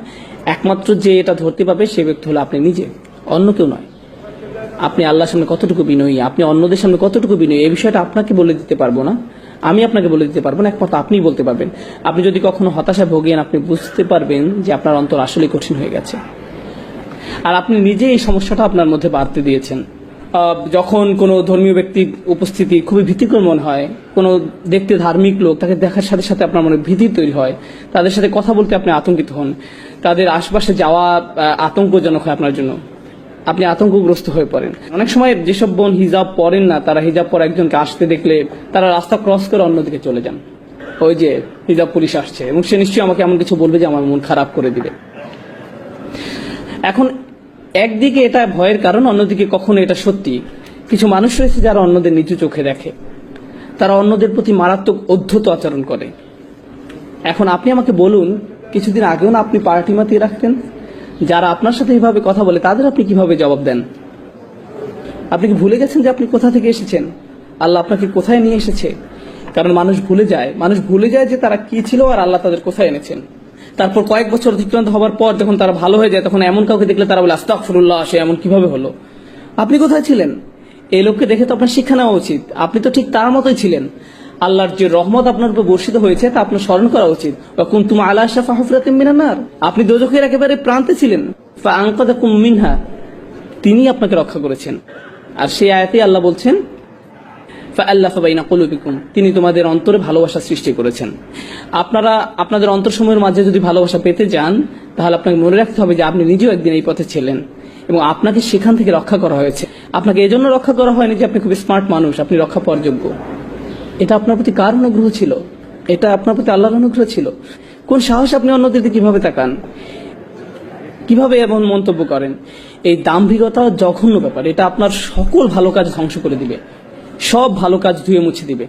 একমাত্র যে এটা ধরতে পারবে সে ব্যক্তি হলো আপনি নিজে, অন্য কেউ নয়। আপনি আল্লাহর সামনে কতটুকু বিনয়ী, আপনি অন্যদের সামনে কতটুকু বিনয়ী, এই বিষয়টা আপনাকে বলে দিতে পারবো না, আমি আপনাকে বলে দিতে পারবো না, একমাত্র আপনিই বলতে পারবেন। আপনি যদি কখনো হতাশা ভোগেন, আপনি বুঝতে পারবেন যে আপনার অন্তর আসলে কঠিন হয়ে গেছে, আর আপনি নিজে এই সমস্যাটা আপনার মধ্যে বাড়তে দিয়েছেন। যখন কোনো ধর্মীয় ব্যক্তির উপস্থিতি খুবই ভীতিকর মনে হয়, কোনো দেখতে ধার্মিক লোক, তাকে দেখার সাথে সাথে আপনার মনে ভীতি তৈরি হয়, তাদের সাথে কথা বলতে আপনি আতঙ্কিত হন, তাদের আশপাশে যাওয়া আতঙ্কজনক হয় আপনার জন্য, আপনি আতঙ্কগ্রস্ত হয়ে পড়েন। অনেক সময় যেসব বোন হিজাব পরেন না, তারা হিজাব পরা একজনকে আসতে দেখলে তারা রাস্তা ক্রস করে অন্যদিকে চলে যান, ওই যে হিজাব পুলিশ আসছে, এবং সে নিশ্চয়ই আমাকে এমন কিছু বলবে যে আমার মন খারাপ করে দিবে। এখন একদিকে এটা ভয়ের কারণ, অন্যদিকে কখনো এটা সত্যি। কিছু মানুষ রয়েছে যারা অন্যদের নিচু চোখে দেখে, তারা অন্যদের প্রতি মারাত্মক অধ্যত আচরণ করে। এখন আপনি আমাকে বলুন, কিছুদিন আগেও না আপনি পার্টি মাতিয়ে রাখতেন? যারা আপনার সাথে এইভাবে কথা বলে তাদের আপনি কিভাবে জবাব দেন? আপনি কি ভুলে গেছেন যে আপনি কোথা থেকে এসেছেন, আল্লাহ আপনাকে কোথায় নিয়ে এসেছে? কারণ মানুষ ভুলে যায় যে তারা কি ছিল আর আল্লাহ তাদের কোথায় এনেছেন। তারপর কয়েক বছর অতিক্রান্ত হওয়ার পর যখন তারা ভালো হয়ে যায়, তখন এমন কাউকে দেখলে তারা বলে আস্তাগফিরুল্লাহ, সে এমন কিভাবে হলো? আপনি কোথায় ছিলেন? এই লোককে দেখে তো আপনার শিক্ষা নেওয়া উচিত। আপনি তো ঠিক তার মতোই ছিলেন। আল্লাহর যে রহমত আপনার উপর বর্ষিত হয়েছে তা আপনার স্মরণ করা উচিত। কুনতুম আলা শাফা হুফরাতিন মিনান নার, আপনি দোজখের একেবারে প্রান্তে ছিলেন। ফাআনকাযাকুম মিনহা, তিনি আপনাকে রক্ষা করেছেন। আর সেই আয়াতে আল্লাহ বলছেন ফাআল্লাফা বাইনা কুলুবিকুম, তিনি তোমাদের অন্তরে ভালোবাসা সৃষ্টি করেছেন। আপনারা আপনাদের অন্তরসমূহের মাঝে যদি ভালোবাসা পেতে যান, তাহলে আপনাকে মনে রাখতে হবে যে আপনি নিজেও একদিন এই পথে ছিলেন, এবং আপনাকে সেখান থেকে রক্ষা করা হয়েছে। আপনাকে এজন্য রক্ষা করা হয়নি যে আপনি খুব স্মার্ট মানুষ, আপনি রক্ষা পাওয়ার যোগ্য। এটা আপনার প্রতি কার অনুগ্রহ ছিল? এটা আপনার প্রতি আল্লাহর অনুগ্রহ ছিল। কোন সাহস আপনি অন্যদের দিকে কিভাবে তাকান, কিভাবে এমন মন্তব্য করেন? এই দাম্ভিকতা জঘন্য ব্যাপার। এটা আপনার সকল ভালো কাজ ধ্বংস করে দিবে, সব ভালো কাজ ধুয়ে মুছে দিবে।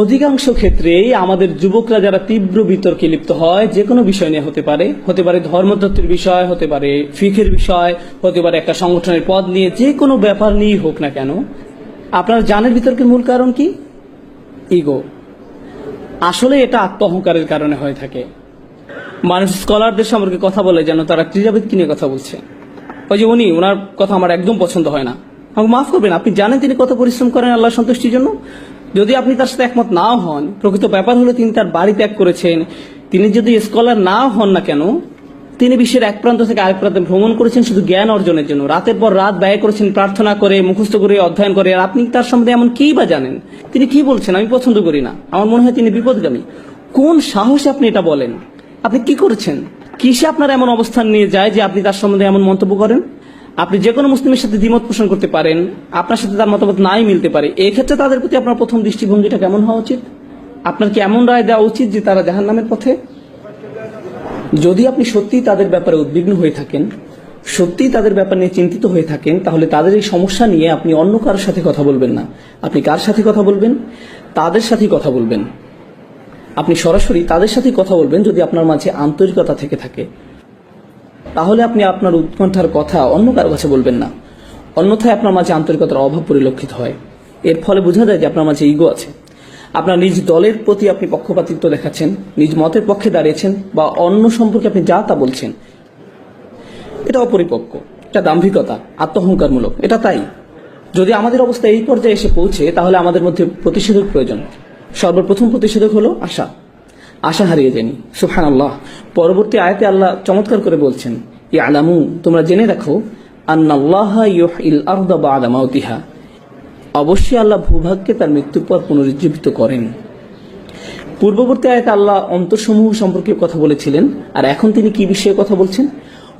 অধিকাংশ ক্ষেত্রেই আমাদের যুবকরা যারা তীব্র বিতর্কে লিপ্ত হয়, যে কোনো বিষয় নিয়ে হতে পারে ধর্মতত্ত্বের বিষয়, হতে পারে ফিকের বিষয়, হতে পারে একটা সংগঠনের পদ নিয়ে, যে কোনো ব্যাপার নিয়েই হোক না কেন, আপনারা জানেন বিতর্কের মূল কারণ কি? ইগো। আসলে এটা আত্ম অহংকারের কারণে হয়ে থাকে। মানুষ স্কলারদের সম্পর্কে কথা বলে যেন তারা ক্রীড়াবিদকে নিয়ে কথা বলছে। ওই যে ওনার কথা আমার একদম পছন্দ হয় না, আমাকে মাফ করবেন, আপনি জানেন তিনি কত পরিশ্রম করেন আল্লাহর সন্তুষ্টির জন্য। যদি আপনি তার সাথে একমত নাও হন, প্রকৃত ব্যাপার হলো তিনি তার বাড়ি ত্যাগ করেছেন। তিনি যদি স্কলার নাও হন না কেন, তিনি বিশ্বের এক প্রান্ত থেকে আরেক প্রান্তে ভ্রমণ করেছেন শুধু জ্ঞান অর্জনের জন্য। রাতের পর রাত ব্যয় করেছেন প্রার্থনা করে, মুখস্থ করে, অধ্যয়ন করে। আর আপনি তার সম্বন্ধে এমন কি বা জানেন? তিনি কি বলছেন আমি পছন্দ করি না, আমার মনে হয় তিনি বিপদগামী। কোন সাহসে আপনি এটা বলেন? আপনি কি করেছেন? কিসে আপনার এমন অবস্থান নিয়ে যায় যে আপনি তার সম্বন্ধে এমন মন্তব্য করেন? আপনি যে কোনো মুসলিমের সাথে দ্বিমত পোষণ করতে পারেন, আপনার সাথে তার মতামত নাই মিলতে পারে। এই ক্ষেত্রে তাদের প্রতি আপনার প্রথম দৃষ্টিভঙ্গিটা কেমন হওয়া উচিত? আপনার কি এমন রায় দেওয়া উচিত যে তারা জাহান্নামের পথে? যদি আপনি সত্যিই তাদের ব্যাপারে উদ্বিগ্ন হয়ে থাকেন, সত্যিই তাদের ব্যাপার নিয়ে চিন্তিত হয়ে থাকেন, তাহলে তাদের এই সমস্যা নিয়ে আপনি অন্য কারোর সাথে কথা বলবেন না। আপনি কার সাথে কথা বলবেন? তাদের সাথেই কথা বলবেন। আপনি সরাসরি তাদের সাথেই কথা বলবেন যদি আপনার মাঝে আন্তরিকতা থেকে থাকে। তাহলে আপনি আপনার উৎকণ্ঠার কথা অন্য কারো কাছে বলবেন না। অন্যথায় আপনার মাঝে আন্তরিকতার অভাব পরিলক্ষিত হয়। এর ফলে বোঝা যায় যে আপনার মাঝে ইগো আছে। আপনার নিজ দলের প্রতি আপনি পক্ষপাতিত্ব দেখাচ্ছেন, নিজ মতের পক্ষে দাঁড়িয়েছেন, বা অন্য সম্পর্কে আপনি যা তা বলছেন। এটা অপরিপক্ক, এটা দাম্ভিকতা, আত্মহংকারমূলক। এটা তাই যদি আমাদের অবস্থা এই পর্যায়ে এসে পৌঁছে, তাহলে আমাদের মধ্যে প্রতিষেধক প্রয়োজন। সর্বপ্রথম প্রতিষেধক হলো আশা হারিয়ে যায়নি। সুবহানাল্লাহ। পরবর্তী আয়াতে আল্লাহ চমৎকার করে বলছেন, ইয়ালামু, তোমরা জেনে রাখো, আন্নাল্লাহা ইউহয়িল আরদা বা'দা মাউতিহা, অবশ্যই আল্লাহ ভূভাগকে তার মৃত্যুর পর পুনরুজ্জীবিত করেন। পূর্ববর্তী আয়াতে আল্লাহ অন্তরসমূহ সম্পর্কে কথা বলেছিলেন, আর এখন তিনি কি বিষয়ে কথা বলছেন?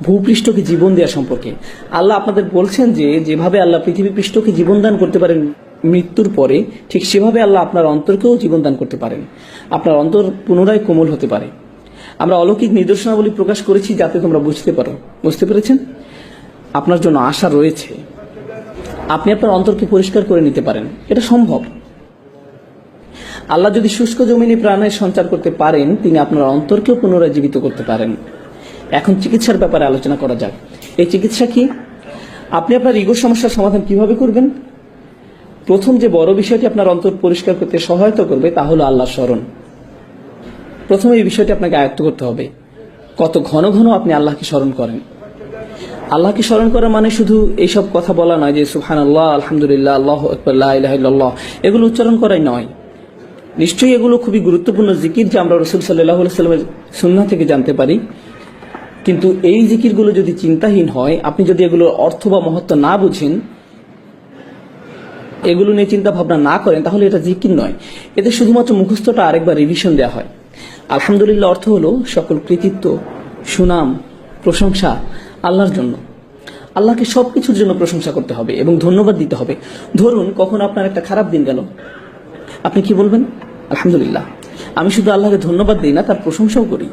ভূপৃষ্ঠকে জীবন দেওয়া সম্পর্কে। আল্লাহ আপনাদের বলছেন যে যেভাবে আল্লাহ পৃথিবী পৃষ্ঠকে জীবন দান করতে পারেন মৃত্যুর পরে, ঠিক সেভাবে আল্লাহ আপনার অন্তরকেও জীবন দান করতে পারেন। আপনার অন্তর পুনরায় কোমল হতে পারে। আমরা অলৌকিক নিদর্শনাবলী প্রকাশ করেছি যাতে তোমরা বুঝতে পারো। বুঝতে পেরেছেন? আপনার জন্য আশা রয়েছে, আপনি আপনার অন্তরকে পরিষ্কার করে নিতে পারেন, এটা সম্ভব। আল্লাহ যদি শুষ্ক জমিনে প্রাণের সঞ্চার করতে পারেন, তিনি আপনার অন্তরকেও পুনরায় জীবিত করতে পারেন। এখন চিকিৎসার ব্যাপারে আলোচনা করা যাক। এই চিকিৎসা কি? আপনি আপনার ইগো সমস্যার সমাধান কিভাবে করবেন? প্রথম যে বড় বিষয়টি আপনার অন্তর পরিষ্কার করতে সহায়তা করবে তা হলো আল্লাহর স্মরণ। প্রথমে এই বিষয়টি আপনাকে আয়ত্ত করতে হবে। কত ঘন ঘন আপনি আল্লাহকে স্মরণ করেন। আল্লাহকে স্মরণ করা মানে শুধু এইসব কথা বলা নয় যে সুবহানাল্লাহ, আলহামদুলিল্লাহ, আল্লাহু আকবার, লা ইলাহা ইল্লাল্লাহ, এগুলো উচ্চারণ করাই নয়। নিশ্চয়ই এগুলো খুবই গুরুত্বপূর্ণ জিকির যা আমরা রাসূল সাল্লাল্লাহু আলাইহি ওয়াসাল্লামের সুন্নাহ থেকে জানতে পারি। কিন্তু এই জিকিরগুলো যদি চিন্তাহীন হয়, আপনি যদি এগুলোর অর্থ বা মহত্ব না বুঝেন, এগুলো নিয়ে চিন্তা ভাবনা না করেন, তাহলে এটা জিকির নয়। এতে শুধুমাত্র মুখস্থটা আরেকবার রিভিশন দেওয়া হয়। আলহামদুলিল্লাহ অর্থ হলো সকল কৃতিত্ব, সুনাম, প্রশংসা আল্লাহর জন্য। আল্লাহকে সবকিছুর জন্য প্রশংসা করতে হবে এবং ধন্যবাদ দিতে হবে। ধরুন কখনো আপনার একটা খারাপ দিন গেল, আপনি কি বলবেন? আলহামদুলিল্লাহ। আমি শুধু আল্লাহকে ধন্যবাদ দিই না, তার প্রশংসাও করি।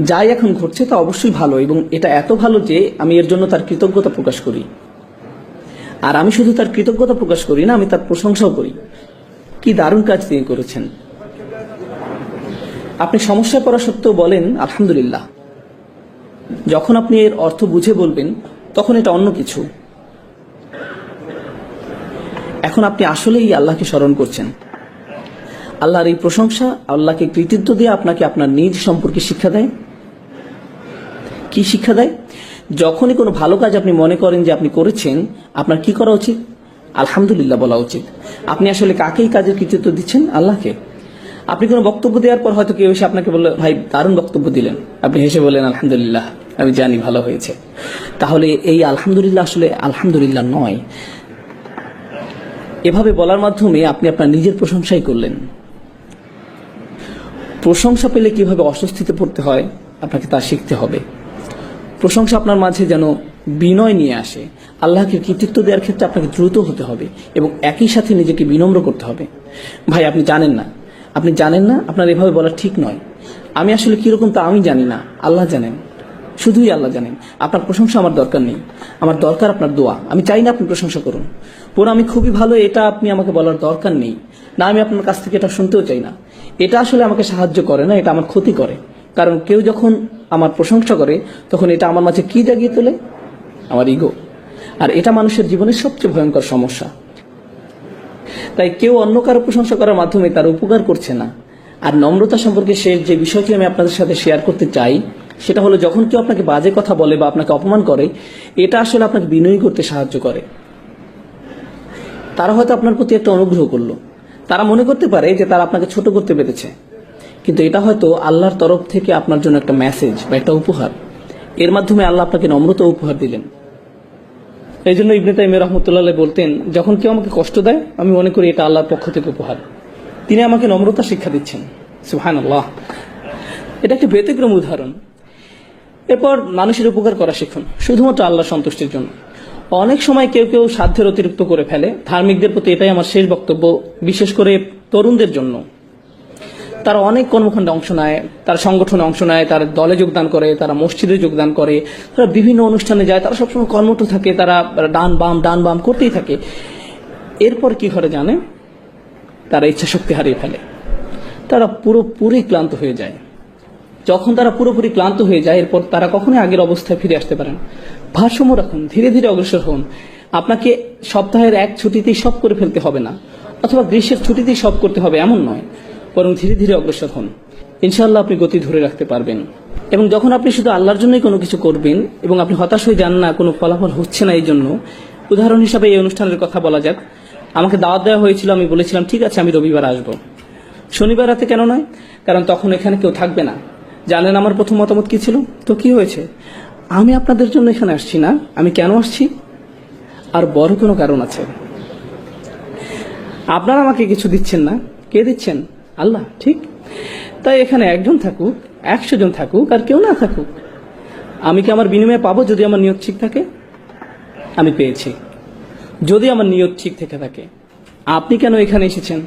যাই এখন ঘটছে তা অবশ্যই ভালো এবং এটা এত ভালো যে আমি এর জন্য তার কৃতজ্ঞতা প্রকাশ করি। আর আমি শুধু তার কৃতজ্ঞতা প্রকাশ করি না, আমি তার প্রশংসাও করি। কি দারুণ কাজ তিনি করেছেন। আপনি সমস্যায় পড়া সত্ত্বেও বলেন আলহামদুলিল্লাহ। যখন আপনি এর অর্থ বুঝে বলবেন, তখন এটা অন্য কিছু। এখন আপনি আসলেই আল্লাহকে স্মরণ করছেন। আল্লাহর এই প্রশংসা, আল্লাহকে কৃতিত্ব দিয়ে আপনাকে আপনার নিজ সম্পর্কে শিক্ষা দেয়। কি শিক্ষা দেয়? যখনই কোনো ভালো কাজ আপনি মনে করেন যে আপনি করেছেন, আপনার কি করা উচিত? আলহামদুলিল্লাহ বলা উচিত। আপনি আসলে কাকেই কাজের কৃতিত্ব দিচ্ছেন? আল্লাহকে। আপনি কোনো বক্তব্য দেওয়ার পর হয়তো কেউ এসে আপনাকে বলল, ভাই দারুণ বক্তব্য দিলেন, আপনি হেসে বলেন আলহামদুলিল্লাহ, আমি জানি ভালো হয়েছে। তাহলে এই আলহামদুলিল্লাহ আসলে আলহামদুলিল্লাহ নয়। এভাবে বলার মাধ্যমে আপনি আপনার নিজের প্রশংসাই করলেন। প্রশংসা পেলে কিভাবে অস্বস্তিতে পড়তে হয় আপনাকে তা শিখতে হবে। প্রশংসা আপনার মাঝে যেন বিনয় নিয়ে আসে। আল্লাহকে কৃতিত্ব দেওয়ার ক্ষেত্রে আপনাকে দ্রুত হতে হবে এবং একই সাথে নিজেকে বিনম্র করতে হবে। ভাই আপনি জানেন না, আপনার এভাবে বলা ঠিক নয়। আমি আসলে কিরকম তা আমি জানি না, আল্লাহ জানেন, শুধুই আল্লাহ জানেন। আপনার প্রশংসা আমার দরকার নেই, আমার দরকার আপনার দোয়া। আমি চাই না আপনি প্রশংসা করুন। পুরো আমি খুবই ভালো এটা আপনি আমাকে বলার দরকার নেই, না আমি আপনার কাছ থেকে এটা শুনতেও চাই না। এটা আসলে আমাকে সাহায্য করে না, এটা আমার ক্ষতি করে। কারণ কেউ যখন আমার প্রশংসা করে, তখন এটা আমার মাঝে কি জাগিয়ে তোলে? আমার ইগো। আর এটা মানুষের জীবনের সবচেয়ে ভয়ঙ্কর সমস্যা। তাই কেউ অন্য কারো প্রশংসা করার মাধ্যমে তার উপকার করছে না। আর নম্রতা সম্পর্কে যে বিষয়টি আমি আপনাদের সাথে শেয়ার করতে চাই, সেটা হলো যখন কেউ আপনাকে বাজে কথা বলে বা আপনাকে অপমান করে, এটা আসলে আপনাকে বিনয়ী করতে সাহায্য করে। তারা হয়তো আপনার প্রতি একটা অনুগ্রহ করলো, তারা মনে করতে পারে যে তারা আপনাকে ছোট করতে পেরেছে, কিন্তু এটা হয়তো আল্লাহর তরফ থেকে আপনার জন্য একটা মেসেজ বা একটা উপহার। এর মাধ্যমে আল্লাহ আপনাকে নম্রতা উপহার দিলেন। এই জন্য ইবনে তাইমিয়া রাহমাতুল্লাহ আলাইহি বলতেন, যখন কেউ আমাকে কষ্ট দেয়, আমি মনে করি এটা আল্লাহর পক্ষ থেকে উপহার। তিনি আমাকে নম্রতা শিক্ষা দিচ্ছেন। সুবহানাল্লাহ। এটা একটা ব্যতিক্রম উদাহরণ। এরপর মানুষের উপকার করা শিখুন, শুধুমাত্র আল্লাহর সন্তুষ্টির জন্য। অনেক সময় কেউ কেউ সাধ্যের অতিরিক্ত করে ফেলে। ধার্মিকদের প্রতি এটাই আমার শেষ বক্তব্য, বিশেষ করে তরুণদের জন্য। তারা অনেক কর্মকাণ্ডে অংশ নেয়, তারা সংগঠনে অংশ নেয়, তারা দলে যোগদান করে, তারা মসজিদে যোগদান করে, তারা বিভিন্ন অনুষ্ঠানে যায়, তারা সবসময় কর্মঠ থাকে, তারা ডান বাম করতেই থাকে। এরপর কি ঘটে জানে? তারা ইচ্ছা শক্তি হারিয়ে ফেলে, তারা পুরোপুরি ক্লান্ত হয়ে যায়। যখন তারা পুরোপুরি ক্লান্ত হয়ে যায়, এরপর তারা কখনোই আগের অবস্থায় ফিরে আসতে পারেন। ভারসাম্য রাখুন, ধীরে ধীরে অগ্রসর হন। আপনাকে সপ্তাহের এক ছুটিতেই সব করে ফেলতে হবে না, অথবা গ্রীষ্মের ছুটিতেই সব করতে হবে এমন নয়, বরং ধীরে ধীরে অগ্রসর হন। ইনশাআল্লাহ আপনি গতি ধরে রাখতে পারবেন। এবং যখন আপনি শুধু আল্লাহর জন্যই কোনো কিছু করবেন এবং আপনি হতাশ হয়ে যান না, কোনো ফলাফল হচ্ছে না, এই জন্য উদাহরণ হিসাবে এই অনুষ্ঠানের কথা বলা যাক। আমাকে দাওয়াত দেওয়া হয়েছিল, আমি বলেছিলাম ঠিক আছে আমি রবিবার আসবো। শনিবার রাতে কেন নয়? কারণ তখন এখানে কেউ থাকবে না। জানেন আমার প্রথম মতামত কি ছিল? তো কি হয়েছে? আমি আপনাদের জন্য এখানে আসছি না, আমি কেন আসছি? আর বড় কোনো কারণ আছে। আপনারা আমাকে কিছু দিচ্ছেন না, কে দিচ্ছেন? আল্লাহ। ঠিক তাই এখানে একজন থাকুক, 100 জন থাকুক, আর কেউ না থাকুক, আমি কি আমার বিনিময়ে পাবো? যদি আমার নিয়ত ঠিক থাকে, আমি পেয়েছি। যদি আমার নিয়ত ঠিক থেকে থাকে। আপনি কেন এখানে এসেছেন?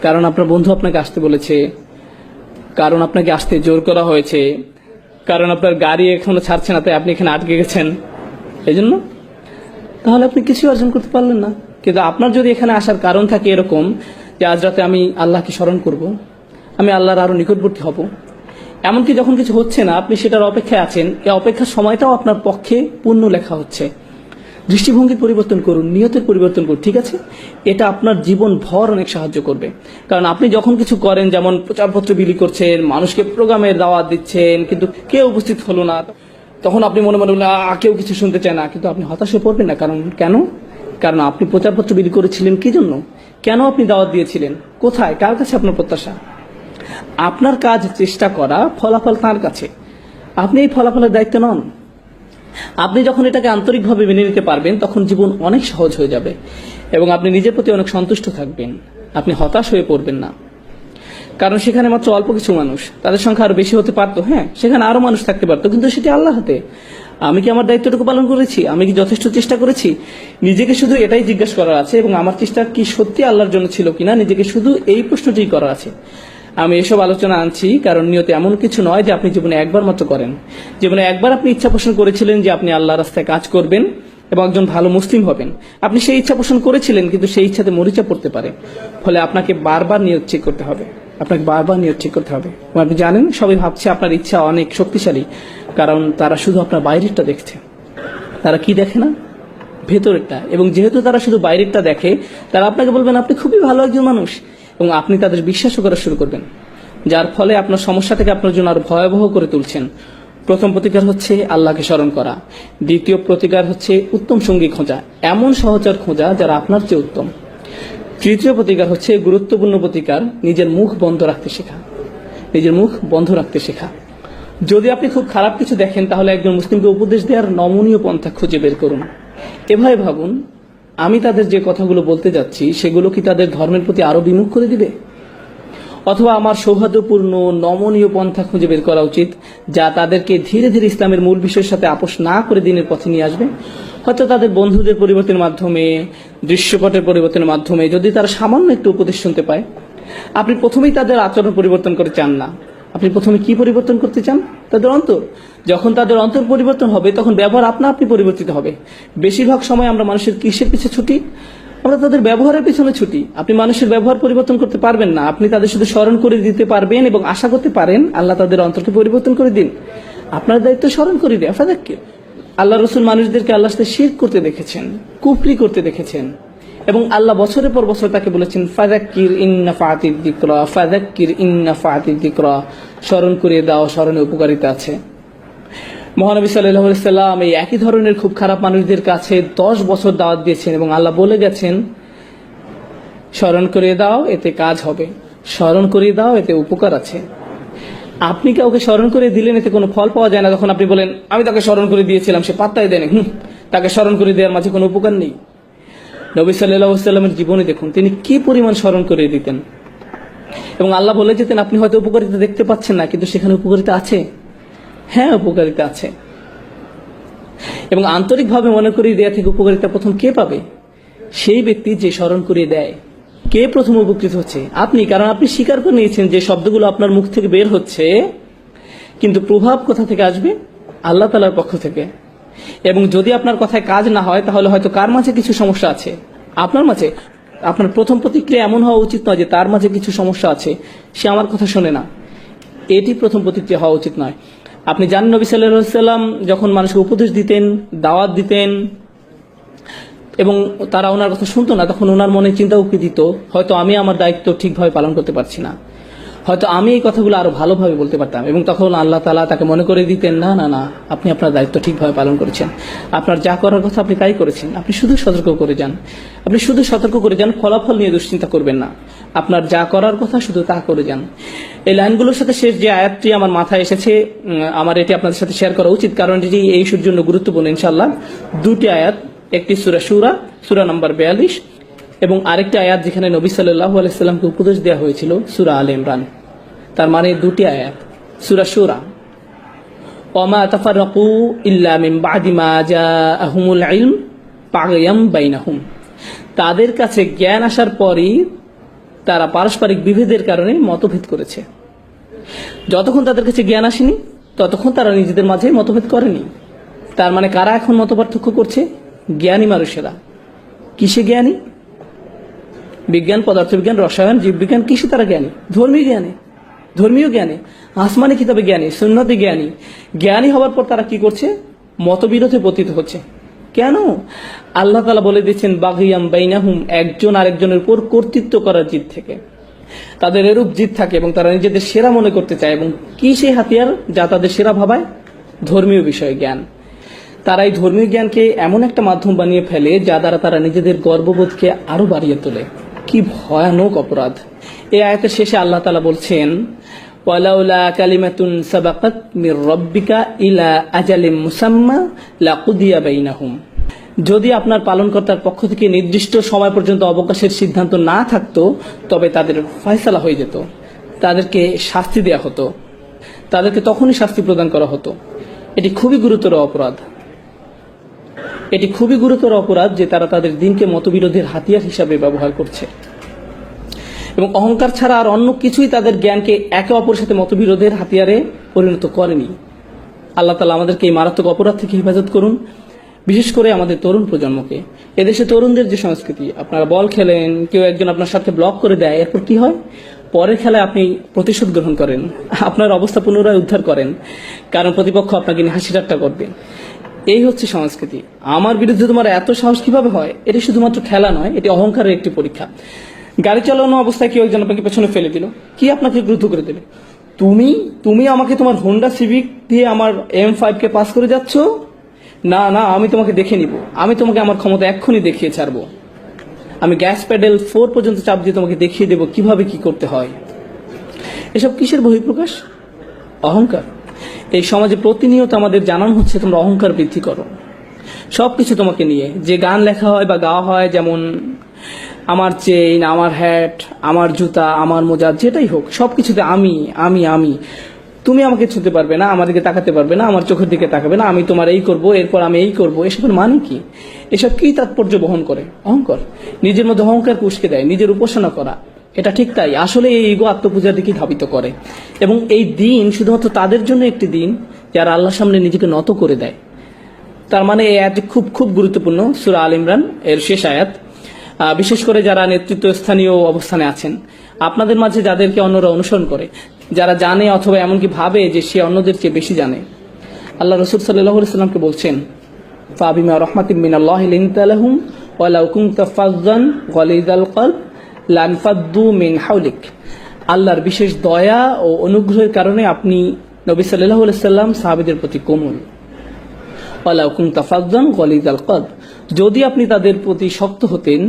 কারণ আপনার বন্ধু আপনাকে আসতে বলেছে, কারণ আপনাকে আসতে জোর করা হয়েছে, কারণ আপনার গাড়ি এখনো ছাড়ছে না তাই আপনি এখানে আটকে গেছেন, এই জন্য, তাহলে আপনি কিছু অর্জন করতে পারলেন না। কিন্তু আপনার যদি এখানে আসার কারণ থাকে এরকম যে আজ রাতে আমি আল্লাহকে স্মরণ করব, আমি আল্লাহর আরো নিকটবর্তী হব, এমনকি যখন কিছু হচ্ছে না আপনি সেটার অপেক্ষায় আছেন, এই অপেক্ষার সময়টাও আপনার পক্ষে পুণ্য লেখা হচ্ছে। দৃষ্টিভঙ্গির পরিবর্তন করুন, নিয়তের পরিবর্তন করুন, ঠিক আছে? এটা আপনার জীবন ভর অনেক সাহায্য করবে। কারণ আপনি যখন কিছু করেন, যেমন প্রচারপত্র বিলি করছেন, মানুষকে প্রোগ্রামের দাওয়াত দিচ্ছেন, কিন্তু কেউ উপস্থিত হলো না, তখন আপনি মনে মনে বললেন কেউ কিছু শুনতে চায় না, কিন্তু আপনি হতাশ হয়ে পড়বেন না। কারণ কেন? কারণ আপনি প্রচারপত্র বিলি করেছিলেন কি জন্য? কেন আপনি দাওয়াত দিয়েছিলেন? কোথায়, কার কাছে আপনার প্রত্যাশা? আপনার কাজ চেষ্টা করা, ফলাফল তার কাছে। আপনি এই ফলাফলের দায়িত্ব নন। আপনি যখন এটাকে আন্তরিকভাবে মেনে নিতে পারবেন তখন জীবন অনেক সহজ হয়ে যাবে এবং আপনি নিজের প্রতি অনেক সন্তুষ্ট থাকবেন। আপনি হতাশ হয়ে পড়বেন না। কারণ সেখানে মাত্র অল্প কিছু মানুষ, তাদের সংখ্যা আরো বেশি হতে পারতো, হ্যাঁ সেখানে আরো মানুষ থাকতে পারতো, কিন্তু সেটি আল্লাহ হাতে। আমি কি আমার দায়িত্বটুকু পালন করেছি? আমি কি যথেষ্ট চেষ্টা করেছি? নিজেকে শুধু এটাই জিজ্ঞাসা করার আছে, এবং আমার চেষ্টা কি সত্যি আল্লাহর জন্য ছিল কিনা, নিজেকে শুধু এই প্রশ্নটি করার আছে। আমি এসব আলোচনা আনছি কারণ নিয়তে এমন কিছু নয় যে আপনি জীবনে একবার মাত্র করেন। জীবনে একবার আপনি ইচ্ছা পোষণ করেছিলেন যে আপনি আল্লাহ রাস্তায় কাজ করবেন এবং একজন ভালো মুসলিম হবেন। আপনি সেই ইচ্ছা পোষণ করেছিলেন, কিন্তু সেই ইচ্ছাতে মরিচা পড়তে পারে। ফলে আপনাকে বারবার নিয়ত ঠিক করতে হবে, আপনাকে বারবার নিয়ত ঠিক করতে হবে। আপনি জানেন সবাই ভাবছে আপনার ইচ্ছা অনেক শক্তিশালী, কারণ তারা শুধু আপনার বাইরেরটা দেখছে। তারা কি দেখে না? ভেতরেরটা। এবং যেহেতু তারা শুধু বাইরেরটা দেখে, তারা আপনাকে বলবেন আপনি খুবই ভালো একজন মানুষ, এবং আপনি তাদের বিশ্বাসও করা শুরু করবেন, যার ফলে আপনার সমস্যা থেকে আপনার জন্য আরো ভয়াবহ করে তুলছেন। প্রথম প্রতিকার হচ্ছে আল্লাহকে স্মরণ করা। দ্বিতীয় প্রতিকার হচ্ছে উত্তম সঙ্গী খোঁজা, এমন সহচর খোঁজা যারা আপনার চেয়ে উত্তম। তৃতীয় প্রতিকার হচ্ছে গুরুত্বপূর্ণ প্রতিকার, নিজের মুখ বন্ধ রাখতে শেখা। নিজের মুখ বন্ধ রাখতে শেখা। যদি আপনি খুব খারাপ কিছু দেখেন তাহলে একজন মুসলিমকে উপদেশ দেওয়ার নমনীয় পন্থা খুঁজে বের করুন। এভাবে ভাবুন, আমি তাদের যে কথাগুলো বলতে যাচ্ছি সেগুলো কি তাদের ধর্মের প্রতি আরো বিমুখ করে দিবে? অথবা আমার সৌহার্দ্যপূর্ণ নমনীয় পন্থা খুঁজে বের করা উচিত যা তাদেরকে ধীরে ধীরে ইসলামের মূল বিষয়ের সাথে আপোষ না করে দিনের পথে নিয়ে আসবে। হয়তো তাদের বন্ধুদের পরিবর্তনের মাধ্যমে, দৃশ্যপটের পরিবর্তনের মাধ্যমে, যদি তারা সামান্য একটু উপদেশ শুনতে পায়। আপনি প্রথমেই তাদের আচরণ পরিবর্তন করে চান না, আপনি প্রথমে কি পরিবর্তন করতে চান? তাদের অন্তর। যখন তাদের অন্তর পরিবর্তন হবে তখন ব্যবহার আপনা আপনি পরিবর্তিত হবে। বেশিরভাগ সময় আমরা মানুষের কিসের পিছে ছুটি? আমরা তাদের ব্যবহারের পিছনে ছুটি। আপনি মানুষের ব্যবহার পরিবর্তন করতে পারবেন না, আপনি তাদের শুধু স্মরণ করে দিতে পারবেন এবং আশা করতে পারেন আল্লাহ তাদের অন্তরকে পরিবর্তন করে দিন। আপনার দায়িত্ব স্মরণ করে দেওয়া। ফাদাক্কির। আল্লাহ রসুল মানুষদেরকে আল্লাহর সাথে শিরক করতে দেখেছেন, কুফরি করতে দেখেছেন, এবং আল্লাহ বছরের পর বছর তাকে বলেছেন ফাযাক্কির ইন্নাফাতিদ যিকরা, ফাযাক্কির ইন্নাফাতিদ যিকরা, স্মরণ করিয়ে দাও, স্মরণে উপকারিতা আছে। মহানবী সাল্লাল্লাহু আলাইহি সাল্লাম এই একই ধরনের খুব খারাপ মানুষদের কাছে 10 বছর দাওয়াত দিয়েছেন এবং আল্লাহ বলে গেছেন স্মরণ করিয়ে দাও, এতে কাজ হবে, স্মরণ করিয়ে দাও, এতে উপকার আছে। আপনি কাউকে স্মরণ করে দিলেন, এতে কোনো ফল পাওয়া যায় না। যখন আপনি বলেন আমি তাকে স্মরণ করে দিয়েছিলাম, সে পাত্তাই দেয়নি, তাকে স্মরণ করে দেওয়ার মাঝে কোনো উপকার নেই। নবী সাল্লাল্লাহু আলাইহি সাল্লামের জীবনে দেখুন তিনি কি পরিমাণ স্মরণ করে দিতেন, এবং আল্লাহ বলে যেতেন আপনি হয়তো উপকারিতা দেখতে পাচ্ছেন না, কিন্তু সেখানে উপকারিতা আছে। হ্যাঁ, উপকারিতা আছে। এবং আন্তরিকভাবে মনে করিয়ে দেয়া থেকে উপকারিতা প্রথম কে পাবে? সেই ব্যক্তি যে স্মরণ করিয়ে দেয়। কে প্রথম উপকৃত হচ্ছে? আপনি। কারণ আপনি স্বীকার করে নিয়েছেন যে শব্দগুলো আপনার মুখ থেকে বের হচ্ছে, কিন্তু প্রভাব কোথা থেকে আসবে? আল্লাহ তাআলার পক্ষ থেকে। এবং যদি আপনার কথায় কাজ না হয় তাহলে হয়তো কার মাঝে কিছু সমস্যা আছে, আপনার মাঝে। আপনার প্রথম প্রতিক্রিয়া এমন হওয়া উচিত নয় যে তার মাঝে কিছু সমস্যা আছে, সে আমার কথা শোনে না। এটি প্রথম প্রতিক্রিয়া হওয়া উচিত নয়। আপনি জানেন নবী সাল্লাল্লাহু আলাইহি সাল্লাম যখন মানুষকে উপদেশ দিতেন, দাওয়াত দিতেন, এবং তারা ওনার কথা শুনতো না, তখন ওনার মনে চিন্তা উকি দিত হয়তো আমি আমার দায়িত্ব ঠিকভাবে পালন করতে পারছি না, হয়তো আমি এই কথাগুলো আরো ভালোভাবে বলতে পারতাম। এবং তখন আল্লাহ তাআলা তাকে মনে করে দিতেন না না না, আপনি আপনার দায়িত্ব ঠিকভাবে পালন করেছেন, আপনার যা করার কথা আপনি তাই করেছেন, আপনি শুধু সতর্ক করে যান, আপনি শুধু সতর্ক করে যান, ফলাফল নিয়ে দুশ্চিন্তা করবেন না, আপনার যা করার কথা শুধু তা করে যান। এই লাইনগুলোর সাথে শেষ যে আয়াতটি আমার মাথায় এসেছে, আমার এটি আপনাদের সাথে শেয়ার করা উচিত, কারণ এটি এই ইস্যুর জন্য গুরুত্বপূর্ণ। ইনশাআল্লাহ দুটি আয়াত, একটি সূরা শুরা, সূরা নম্বর 42, এবং আরেকটি আয়াত যেখানে নবী সাল্লাল্লাহু আলাইহি সাল্লামকে উপদেশ দেওয়া হয়েছিল, সূরা আলে ইমরান। তার মানে দুটি আয়াত। সূরা শুরা, ওয়ামা তাফাররাকু ইল্লা মিন বাদি মা জাআহুমুল ইলম বাগয়াম বাইনাহুম, তাদের কাছে জ্ঞান আসার পরই তারা পারস্পরিক বিভেদের কারণে মতভেদ করেছে। যতক্ষণ তাদের কাছে জ্ঞান আসেনি ততক্ষণ তারা নিজেদের মাঝে মতভেদ করেনি। তার মানে কারা এখন মতপার্থক্য করছে? জ্ঞানী মানুষেরা। কিসে জ্ঞানী? বিজ্ঞান, পদার্থবিজ্ঞান, রসায়ন, জীববিজ্ঞান, কিসে তারা জ্ঞানী? ধর্মীয় জ্ঞানে, আসমানি কিতাবে জ্ঞানী, সুন্নতে জ্ঞানী। জ্ঞানী হওয়ার পর তারা কি করছে? মতবিরোধে পতিত হচ্ছে। কেন? আল্লাহ তাআলা বলে দিচ্ছেন বাগিয়াম বাইনাহুম, একজন আরেকজনের উপর কর্তৃত্ব করার জিদ থেকে। তাদের এরূপ জিদ থাকে এবং তারা নিজেদের সেরা মনে করতে চায়। এবং কি সেই হাতিয়ার যা তাদের সেরা ভাবায়? ধর্মীয় বিষয়ে জ্ঞান। তারা এই ধর্মীয় জ্ঞানকে এমন একটা মাধ্যম বানিয়ে ফেলে যা দ্বারা তারা নিজেদের গর্ববোধকে আরো বাড়িয়ে তোলে। কি ভয়ানক অপরাধ! এই আয়াতের শেষে আল্লাহ তাআলা বলছেন ওয়ালাউলা কালিমাতুন সাবাকাত মির রাব্বিকা ইলা আজালিম মুসাম্মা লাকুদিয়া বাইনাহুম। যদি আপনার পালনকর্তার পক্ষ থেকে নির্দিষ্ট সময় পর্যন্ত অবকাশের সিদ্ধান্ত না থাকতো তবে তাদের ফয়সালা হয়ে যেত, তাদেরকে শাস্তি দেয়া হতো, তাদেরকে তখনই শাস্তি প্রদান করা হতো। এটি খুবই গুরুতর অপরাধ। এটি খুবই গুরুতর অপরাধ যে তারা তাদের দিনকে মতবিরোধের হাতিয়ার হিসাবে ব্যবহার করছে এবং অহংকার ছাড়া আর অন্য কিছুই তাদের জ্ঞানকে একে অপরের সাথে মতবিরোধের হাতিয়ারে পরিণত করেনি। আল্লাহ তাআলা আমাদেরকে এই মারাত্মক অপরাধ থেকে হেফাজত করুন, বিশেষ করে আমাদের তরুণ প্রজন্মকে। এদেশে তরুণদের যে সংস্কৃতি, আপনারা বল খেলেন, কেউ একজন আপনার সাথে ব্লক করে দেয়, এরপর কি হয়? পরের খেলায় আপনি প্রতিশোধ গ্রহণ করেন, আপনার অবস্থা পুনরায় উদ্ধার করেন, কারণ প্রতিপক্ষ আপনাকে নিয়ে হাসি ঠাট্টা করবে। এই হচ্ছে সংস্কৃতি। আমার বিরুদ্ধে তোমার এত সাহস কিভাবে হয়? এটি শুধুমাত্র খেলা নয়, এটি অহংকারের একটি পরীক্ষা। গাড়ি চালানো অবস্থায় কেউ একজন আপনাকে পেছনে ফেলে দিল, কি আপনাকে ক্রুদ্ধ করে দেবে? তুমি আমাকে তোমার হোন্ডা সিভিক দিয়ে আমার M5 কে পাস করে যাচ্ছ? না না, আমি তোমাকে দেখে নিব, আমি তোমাকে আমার ক্ষমতা এক্ষুনি দেখিয়ে ছাড়বো, আমি গ্যাস প্যাডেল 4 পর্যন্ত চাপ দিয়ে তোমাকে দেখিয়ে দেব কিভাবে কি করতে হয়। এসব কিসের বহিঃপ্রকাশ? অহংকার। এই সমাজে প্রতিনিয়ত আমাদের জানানো হচ্ছে তোমরা অহংকার বৃদ্ধি করো। সবকিছু তোমাকে নিয়ে, যে গান লেখা হয় বা গাওয়া হয়, যেমন আমার চেইন, আমার হ্যাট, আমার জুতা, আমার মোজা, যেটাই হোক সবকিছুতে আমি আমি আমি। তুমি আমাকে ছুঁতে পারবে না, আমার দিকে তাকাতে পারবে না, আমার চোখের দিকে তাকাবে না, আমি তোমার এই করব, এরপর আমি এই করব। এসবের মানে কি? এসব কি তাৎপর্য বহন করে? অহংকার। নিজের মধ্যে অহংকার উস্কে দেয়, নিজের উপাসনা করা। এটা ঠিক তাই, আসলে এই ইগো আত্মপূজার দিকে ধাবিত করে। এবং এই দিন শুধুমাত্র তাদের জন্য একটি দিন যারা আল্লাহর সামনে নিজেকে নত করে দেয়। তার মানে এই আয়াতটি খুব খুব গুরুত্বপূর্ণ। সূরা আল ইমরান এর শেষ আয়াত। বিশেষ করে যারা নেতৃত্বস্থানীয় অবস্থানে আছেন, আপনাদের মাঝে যাদেরকে অন্যরা অনুসরণ করে, যারা জানে অথবা এমনকি ভাবে যে সে অন্যদের চেয়ে বেশি জানে, আল্লাহ রাসূল সাল্লাল্লাহু আলাইহি ওয়াসাল্লামকে বলছেন ফাবিমা রাহমাতিম মিনাল্লাহি লিনতা লাহুম ওয়া লাউ কুনতা ফাযযান গালিযাল কলব লানফাদ্দু মিন হাওলিক। আল্লাহর বিশেষ দয়া ও অনুগ্রহের কারণে আপনি নবী সাল্লাল্লাহু আলাইহি ওয়াসাল্লাম সাহাবীদের প্রতি কোমল। ওয়া লাউ কুনতা ফাযযান গালিযাল কলব, যদি আপনি তাদের প্রতি শক্ত হতেন,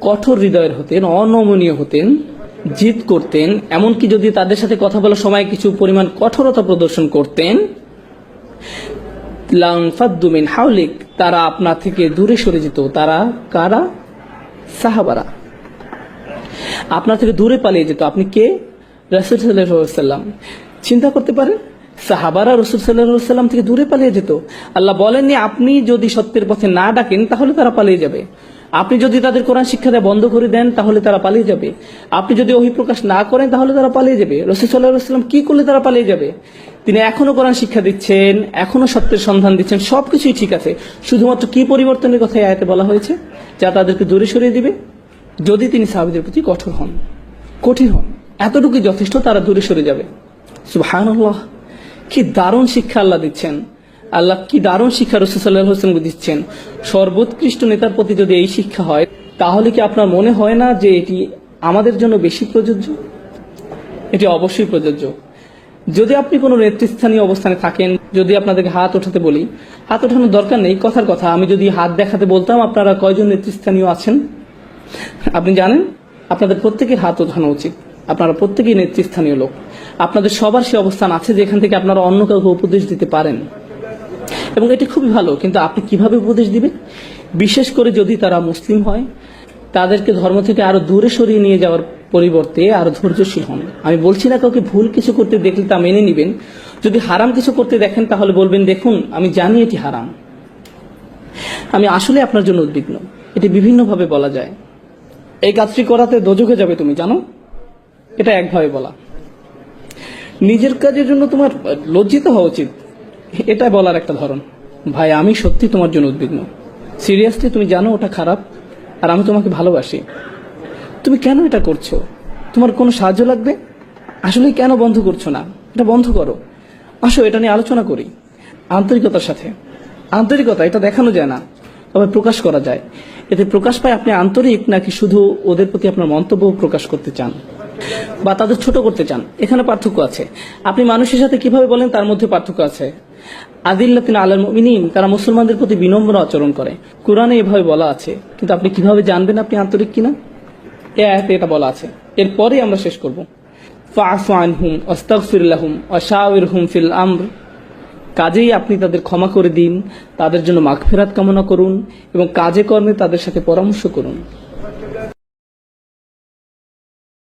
কঠোর হৃদয়ের হতেন, অনমনীয় হতেন, জিদ করতেন, এমনকি যদি তাদের সাথে কথা বলার সময় কিছু পরিমাণ কঠোরতা প্রদর্শন করতেন, লানফাদ্দু মিন হাওলিক, তারা আপনা থেকে দূরে সরে যেত। তারা কারা? সাহাবারা আপনার থেকে দূরে পালিয়ে যেত। আপনি কে? রাসূল সাল্লাল্লাহু আলাইহি ওয়াসাল্লাম। চিন্তা করতে পারেন, সাহাবারা রাসূল সাল্লাল্লাহু আলাইহি ওয়াসাল্লাম থেকে দূরে পালিয়ে যেত। আল্লাহ বলেননি আপনি যদি সত্যের পথে না ডাকেন তাহলে তারা পালিয়ে যাবে, আপনি যদি তাদের কোরআন শিক্ষা দেওয়া বন্ধ করে দেন তাহলে তারা পালিয়ে যাবে, আপনি যদি ওহী প্রকাশ না করেন তাহলে তারা পালিয়ে যাবে। রাসূল সাল্লাল্লাহু আলাইহি ওয়াসাল্লাম কি করলে তারা পালিয়ে যাবে? তিনি এখনো কোরআন শিক্ষা দিচ্ছেন, এখনো সত্যের সন্ধান দিচ্ছেন, সবকিছুই ঠিক আছে। শুধুমাত্র কি পরিবর্তনের কথা এই আয়াতে বলা হয়েছে? যা তাদেরকে দূরে সরিয়ে দিবে। যদি তিনি সাহাবীদের প্রতি কঠোর হন, কঠিন হন, এতটুকুই যথেষ্ট, তারা দূরে সরে যাবে। সুবহানাল্লাহ, কি দারুণ শিক্ষা আল্লাহ দিচ্ছেন। আল্লাহ কি দারুণ শিক্ষা রাসূল সাল্লাল্লাহু আলাইহি ওয়াসাল্লামকে দিচ্ছেন। সর্বোৎকৃষ্ট নেতার প্রতি যদি এই শিক্ষা হয়, তাহলে কি আপনার মনে হয় না যে এটি আমাদের জন্য বেশি প্রযোজ্য? এটি অবশ্যই প্রযোজ্য। যদি আপনি কোনো নেতৃস্থানীয় অবস্থানে থাকেন, যদি আপনাদেরকে হাত ওঠাতে বলি, হাত ওঠানোর দরকার নেই, কথার কথা, আমি যদি হাত দেখাতে বলতাম আপনারা কয়জন নেতৃস্থানীয় আছেন আপনি জানেন? আপনাদের প্রত্যেকের হাত ওঠানো উচিত। আপনারা প্রত্যেকেই নেতৃস্থানীয় লোক। আপনাদের সবার সে অবস্থান আছে যেখান থেকে আপনারা অন্য কাউকে উপদেশ দিতে পারেন, এবং এটি খুবই ভালো। কিন্তু আপনি কিভাবে উপদেশ দিবেন? বিশেষ করে যদি তারা মুসলিম হয়, তাদেরকে ধর্ম থেকে আরো দূরে সরিয়ে নিয়ে যাওয়ার পরিবর্তে আরো ধৈর্যশীল হন। আমি বলছি না কাউকে ভুল কিছু করতে দেখলে তা মেনে নিবেন। যদি হারাম কিছু করতে দেখেন তাহলে বলবেন দেখুন আমি জানি এটি হারাম, আমি আসলে আপনার জন্য উদ্বিগ্ন। এটি বিভিন্নভাবে বলা যায়। এই কাজটি করাতে দোজখে যাবে তুমি জানো, এটা একভাবে বলা। নিজের কাজের জন্য তোমার লজ্জিত হওয়া উচিত, এটা বলার একটা ধরন। ভাই আমি সত্যি তোমার জন্য উদ্বিগ্ন, সিরিয়াসলি তুমি জানো ওটা খারাপ, আর আমি তোমাকে ভালোবাসি, তুমি কেন এটা করছো? তোমার কোনো সাহায্য লাগবে? আসলে কেন বন্ধ করছো না? এটা বন্ধ করো, আসো এটা নিয়ে আলোচনা করি আন্তরিকতার সাথে। আন্তরিকতা এটা দেখানো যায় না, তবে প্রকাশ করা যায়। এতে প্রকাশ পায় আপনি আন্তরিক নাকি শুধু ওদের প্রতি আপনার মন্তব্য প্রকাশ করতে চান বা তাদের ছোট করতে চান। এখানে পার্থক্য আছে। আপনি মানুষের সাথে কিভাবে বলেন তার মধ্যে পার্থক্য আছে। আদিল্লাতিন আলাল মুমিনিন, তারা মুসলমানদের প্রতি বিনম্র আচরণ করে, কোরআনে এভাবে বলা আছে। কিন্তু আপনি কিভাবে জানবেন আপনি আন্তরিক কিনা? এই আয়াতে এটা বলা আছে। এরপরে আমরা শেষ করব, ফাআফু আনহুম ওয়াস্তাগফির লাহুম ওয়াশাওিরহুম ফিল আমর। কাজেই আপনি তাদের ক্ষমা করে দিন, তাদের জন্য মাগফিরাত কামনা করুন এবং কাজে কর্মে তাদের সাথে পরামর্শ করুন।